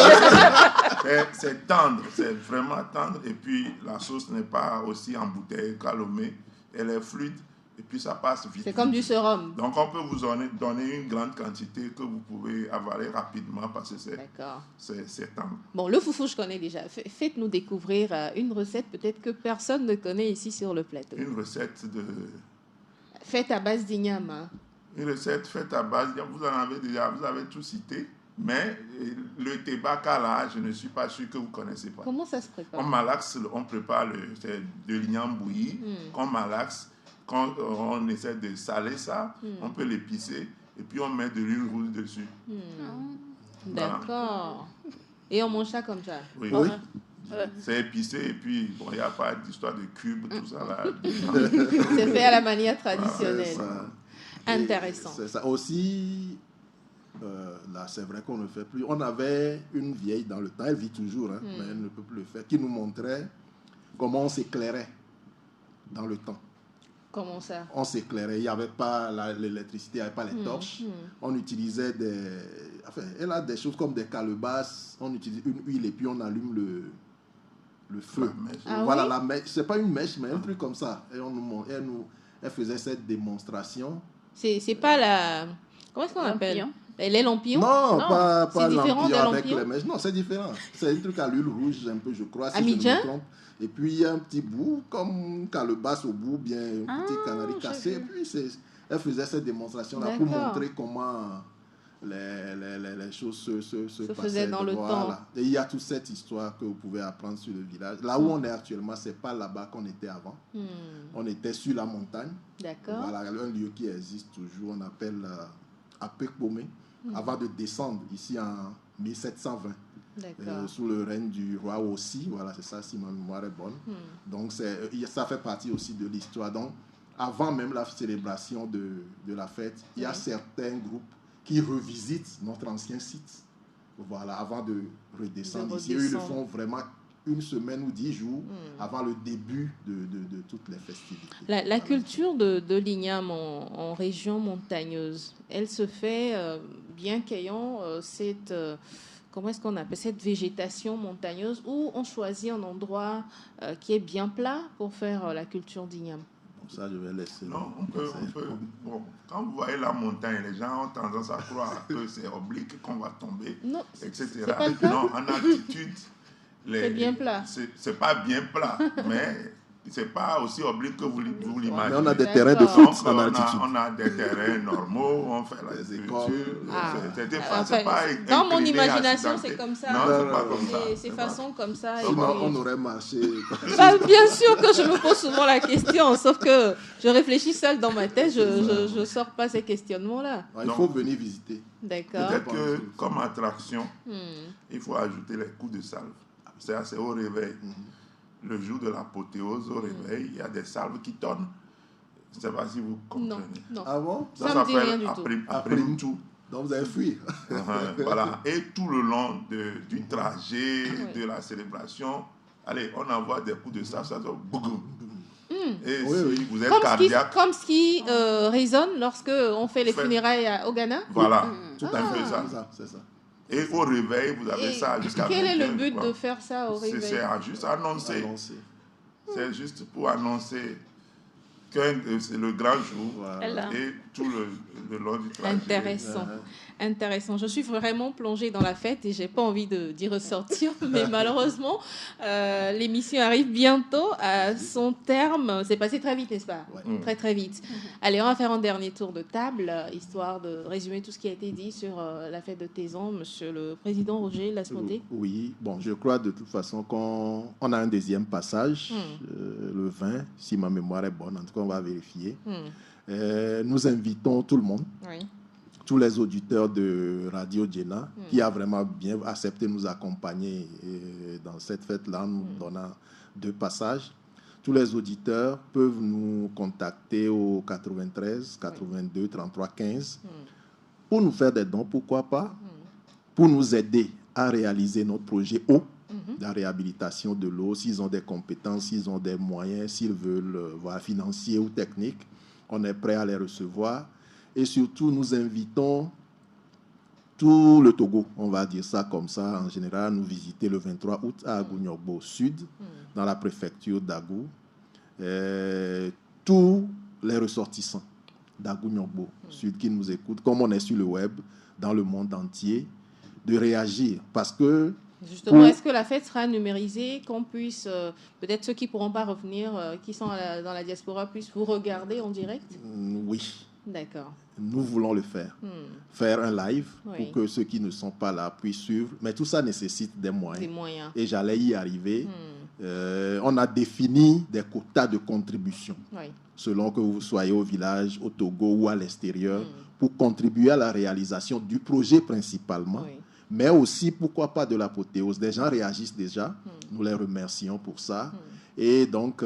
D: C'est tendre, c'est vraiment tendre. Et puis la sauce n'est pas aussi embouteillée qu'à Lomé. Elle est fluide. Et puis ça passe vite.
B: C'est comme du sérum.
D: Donc on peut vous donner une grande quantité que vous pouvez avaler rapidement parce que c'est tendre.
B: Bon, le foufou, je connais déjà. Faites-nous découvrir une recette peut-être que personne ne connaît ici sur le plateau.
D: Une recette
B: faite à base d'igname.
D: Une recette faite à base d'igname. Vous avez tout cité. Mais le tebaka là, je ne suis pas sûr que vous ne connaissez pas.
B: Comment ça se prépare?
D: En malaxe, on prépare de l'igname bouilli. En malaxe, quand on essaie de saler ça, on peut l'épicer et puis on met de l'huile rouge dessus.
B: D'accord. Et on mange ça comme ça.
D: Oui.
C: Oui.
D: C'est épicé et puis bon, il n'y a pas d'histoire de cube, tout ça là.
B: C'est fait à la manière
C: C'est
B: traditionnelle.
C: ça.
B: Intéressant.
C: C'est ça. Aussi, là, c'est vrai qu'on ne fait plus. On avait une vieille dans le temps, elle vit toujours, hein, mais elle ne peut plus le faire, qui nous montrait comment on s'éclairait dans le temps.
B: Comment ça?
C: On s'éclairait, il n'y avait pas l'électricité, il n'y avait pas les torches. On utilisait des... Enfin, elle a des choses comme des calebasses, on utilise une huile et puis on allume le feu.
B: Ah
C: Voilà,
B: oui?
C: la mèche, c'est pas une mèche, mais un truc comme ça. Et elle faisait cette démonstration.
B: C'est pas la... Comment est-ce qu'on appelle?
E: Lampillon.
B: Les lampillons?
C: Non,
E: Non,
C: pas
B: c'est différent
C: l'empire
B: des
C: avec
B: lampillons?
C: les mèches. Non, c'est différent. C'est un truc à l'huile rouge, un peu, je crois, si je ne
B: Amidjan?
C: me trompe. Et puis, il y a un petit bout, comme calebasse au bout, bien un petit canari
E: j'ai
C: cassé. Et
E: vu.
C: puis, elle faisait cette démonstration-là pour
B: D'accord.
C: montrer comment les choses se passaient.
B: faisaient dans le temps.
C: Et il y a toute cette histoire que vous pouvez apprendre sur le village. Là où on est actuellement, ce n'est pas là-bas qu'on était avant. On était sur la montagne.
B: D'accord.
C: Voilà, un lieu qui existe toujours, on appelle Apekpomé, avant de descendre ici en 1720,
B: D'accord.
C: sous le règne du roi aussi. Voilà, c'est ça, si ma mémoire est bonne. Donc, ça fait partie aussi de l'histoire. Donc, avant même la célébration de la fête, il y a certains groupes qui revisitent notre ancien site. Voilà, avant de redescendre ici. Eux, ils le font vraiment une semaine ou 10 jours avant le début de toutes les festivités.
B: La culture de l'igname en région montagneuse, elle se fait bien qu'ayant cette... comment est-ce qu'on appelle cette végétation montagneuse où on choisit un endroit qui est bien plat pour faire la culture d'igname.
C: Ça, je vais laisser.
D: Non, on peut. Bon, quand vous voyez la montagne, les gens ont tendance à croire que c'est oblique, qu'on va tomber,
B: Non,
D: etc.
B: c'est pas le cas.
D: Non, en altitude,
B: C'est bien plat.
D: C'est pas bien plat, mais c'est pas aussi oblique que vous l'imaginez.
C: Mais on a des
B: D'accord.
C: terrains de
D: Donc,
C: foot en altitude.
D: on a des terrains normaux, on fait la
C: Les
D: culture.
C: écoles.
D: C'est pas
B: Dans mon
D: incliné,
B: imagination,
D: accidenté.
B: c'est comme ça.
D: Non, c'est pas comme ça.
B: C'est façon comme ça. et
C: Sinon,
B: puis-
C: on aurait marché.
B: Bah, bien sûr que je me pose souvent la question, sauf que je réfléchis seule dans ma tête, je ne sors pas ces questionnements-là.
C: Il faut venir visiter.
B: D'accord.
D: Peut-être que, comme attraction, il faut ajouter les coups de salve. C'est au réveil. Le jour de l'apothéose, au réveil, il y a des salves qui tonnent. Je ne sais pas si vous comprenez.
B: Non.
C: Ah bon?
B: Ça me dit rien du tout.
C: Après
D: tout.
C: Donc, vous avez fui.
D: Voilà. Et tout le long du trajet, de la célébration, allez, on envoie des coups de salve, ça doit boum. Et si vous êtes cardiaque,
B: Comme ce qui résonne lorsque on fait les funérailles au Ghana.
D: voilà,
C: Tout
D: à fait ça.
C: C'est ça.
D: Et au réveil, vous avez
B: Et
D: ça jusqu'à
B: quel est le
D: 21,
B: but
D: quoi.
B: de faire ça au réveil?
D: C'est juste annoncer. C'est juste pour annoncer que c'est le grand jour
C: Voilà.
D: et tout le long du trajet.
B: Intéressant. Intéressant. Je suis vraiment plongée dans la fête et j'ai pas envie d'y ressortir, mais malheureusement, l'émission arrive bientôt à son terme. C'est passé très vite, n'est-ce pas?
C: Ouais.
B: Très très vite. Allez, on va faire un dernier tour de table, histoire de résumer tout ce qui a été dit sur la fête de Tézan. Monsieur le Président Roger Lasmoté.
C: Oui, bon, je crois de toute façon qu'on a un deuxième passage, le 20, si ma mémoire est bonne, en tout cas on va vérifier. Nous invitons tout le monde,
B: Oui.
C: tous les auditeurs de Radio Djena, qui a vraiment bien accepté de nous accompagner dans cette fête-là, nous donnant 2 passages. Tous les auditeurs peuvent nous contacter au 93 82 33 15 pour nous faire des dons, pourquoi pas, pour nous aider à réaliser notre projet eau, la réhabilitation de l'eau, s'ils ont des compétences, s'ils ont des moyens, s'ils veulent, financiers ou techniques, on est prêt à les recevoir. Et surtout, nous invitons tout le Togo, on va dire ça comme ça, en général, nous visiter le 23 août à Agunyogbo Sud, dans la préfecture d'Agou. Tous les ressortissants d'Agunyogbo Sud qui nous écoutent, comme on est sur le web, dans le monde entier, de réagir. Parce que...
B: Justement, est-ce que la fête sera numérisée, qu'on puisse, peut-être ceux qui ne pourront pas revenir, qui sont dans la diaspora, puissent vous regarder en direct?
C: Oui.
B: D'accord.
C: Nous voulons le faire. Faire un live
B: Oui.
C: pour que ceux qui ne sont pas là puissent suivre. Mais tout ça nécessite des moyens.
B: Des moyens.
C: Et j'allais y arriver. On a défini des quotas de contribution,
B: Oui.
C: selon que vous soyez au village, au Togo ou à l'extérieur, pour contribuer à la réalisation du projet principalement, mais aussi, pourquoi pas, de l'apothéose. Des gens réagissent déjà, nous les remercions pour ça, et donc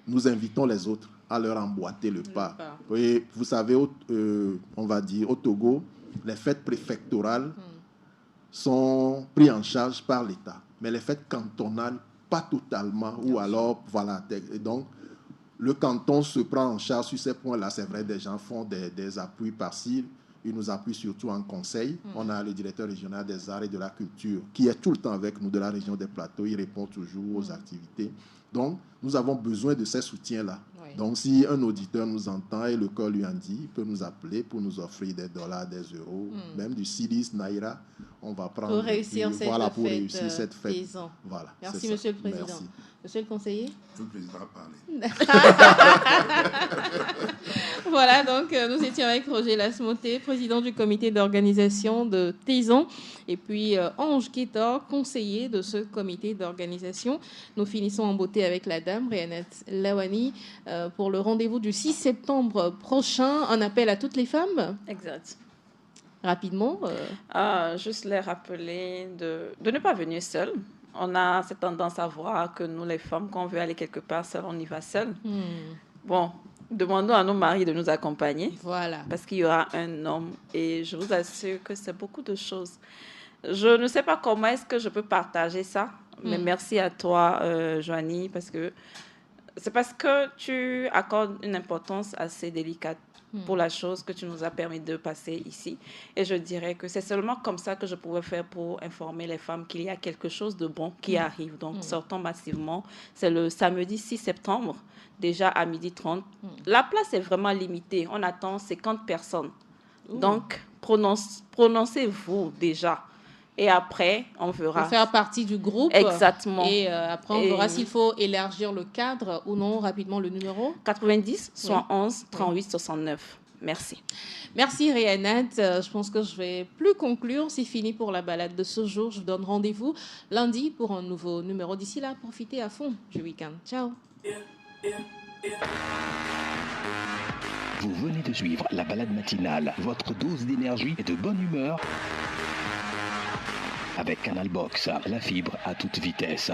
C: nous invitons les autres à leur emboîter le pas. Et vous savez, on va dire, au Togo, les fêtes préfectorales sont prises en charge par l'État, mais les fêtes cantonales, pas totalement, ou alors, voilà. Et donc, le canton se prend en charge sur ces points-là. C'est vrai, des gens font des appuis par-ci. Ils nous appuient surtout en conseil. On a le directeur régional des arts et de la culture qui est tout le temps avec nous de la région des Plateaux. Il répond toujours aux activités. Donc, nous avons besoin de ces soutiens-là. Oui. Donc, si un auditeur nous entend et le corps lui en dit, il peut nous appeler pour nous offrir des dollars, des euros, même du cedis, naira. On va prendre
B: pour réussir cette fête.
C: Pour réussir cette fête.
B: Voilà, merci, Monsieur le Président. Merci. Monsieur le conseiller.
D: Le président a parlé.
B: Voilà, donc nous étions avec Roger Lasmoté, président du comité d'organisation de Taizon, et puis Ange Kétor, conseiller de ce comité d'organisation. Nous finissons en beauté avec la dame, Réanat Lawani, pour le rendez-vous du 6 septembre prochain. Un appel à toutes les femmes.
E: Exact.
B: Rapidement.
E: Juste les rappeler de ne pas venir seules. On a cette tendance à voir que nous, les femmes, quand on veut aller quelque part seul, on y va seul. Bon, demandons à nos maris de nous accompagner.
B: Voilà.
E: Parce qu'il y aura un homme. Et je vous assure que c'est beaucoup de choses. Je ne sais pas comment est-ce que je peux partager ça. Mais merci à toi, Joanie, parce que c'est parce que tu accordes une importance assez délicate pour la chose que tu nous as permis de passer ici. Et je dirais que c'est seulement comme ça que je pouvais faire pour informer les femmes qu'il y a quelque chose de bon qui arrive. Donc, sortons massivement. C'est le samedi 6 septembre, déjà à 12h30. La place est vraiment limitée. On attend 50 personnes. Donc, prononcez-vous déjà. Et après, on verra.
B: Pour faire partie du groupe.
E: Exactement.
B: Et après, on verra s'il faut élargir le cadre ou non. Rapidement, le numéro
E: 90 71 38 69. Merci.
B: Merci, Réanat. Je pense que je ne vais plus conclure. C'est fini pour la balade de ce jour. Je vous donne rendez-vous lundi pour un nouveau numéro. D'ici là, profitez à fond du week-end. Ciao.
A: Vous venez de suivre la balade matinale, votre dose d'énergie et de bonne humeur. Avec Canal Box, la fibre à toute vitesse.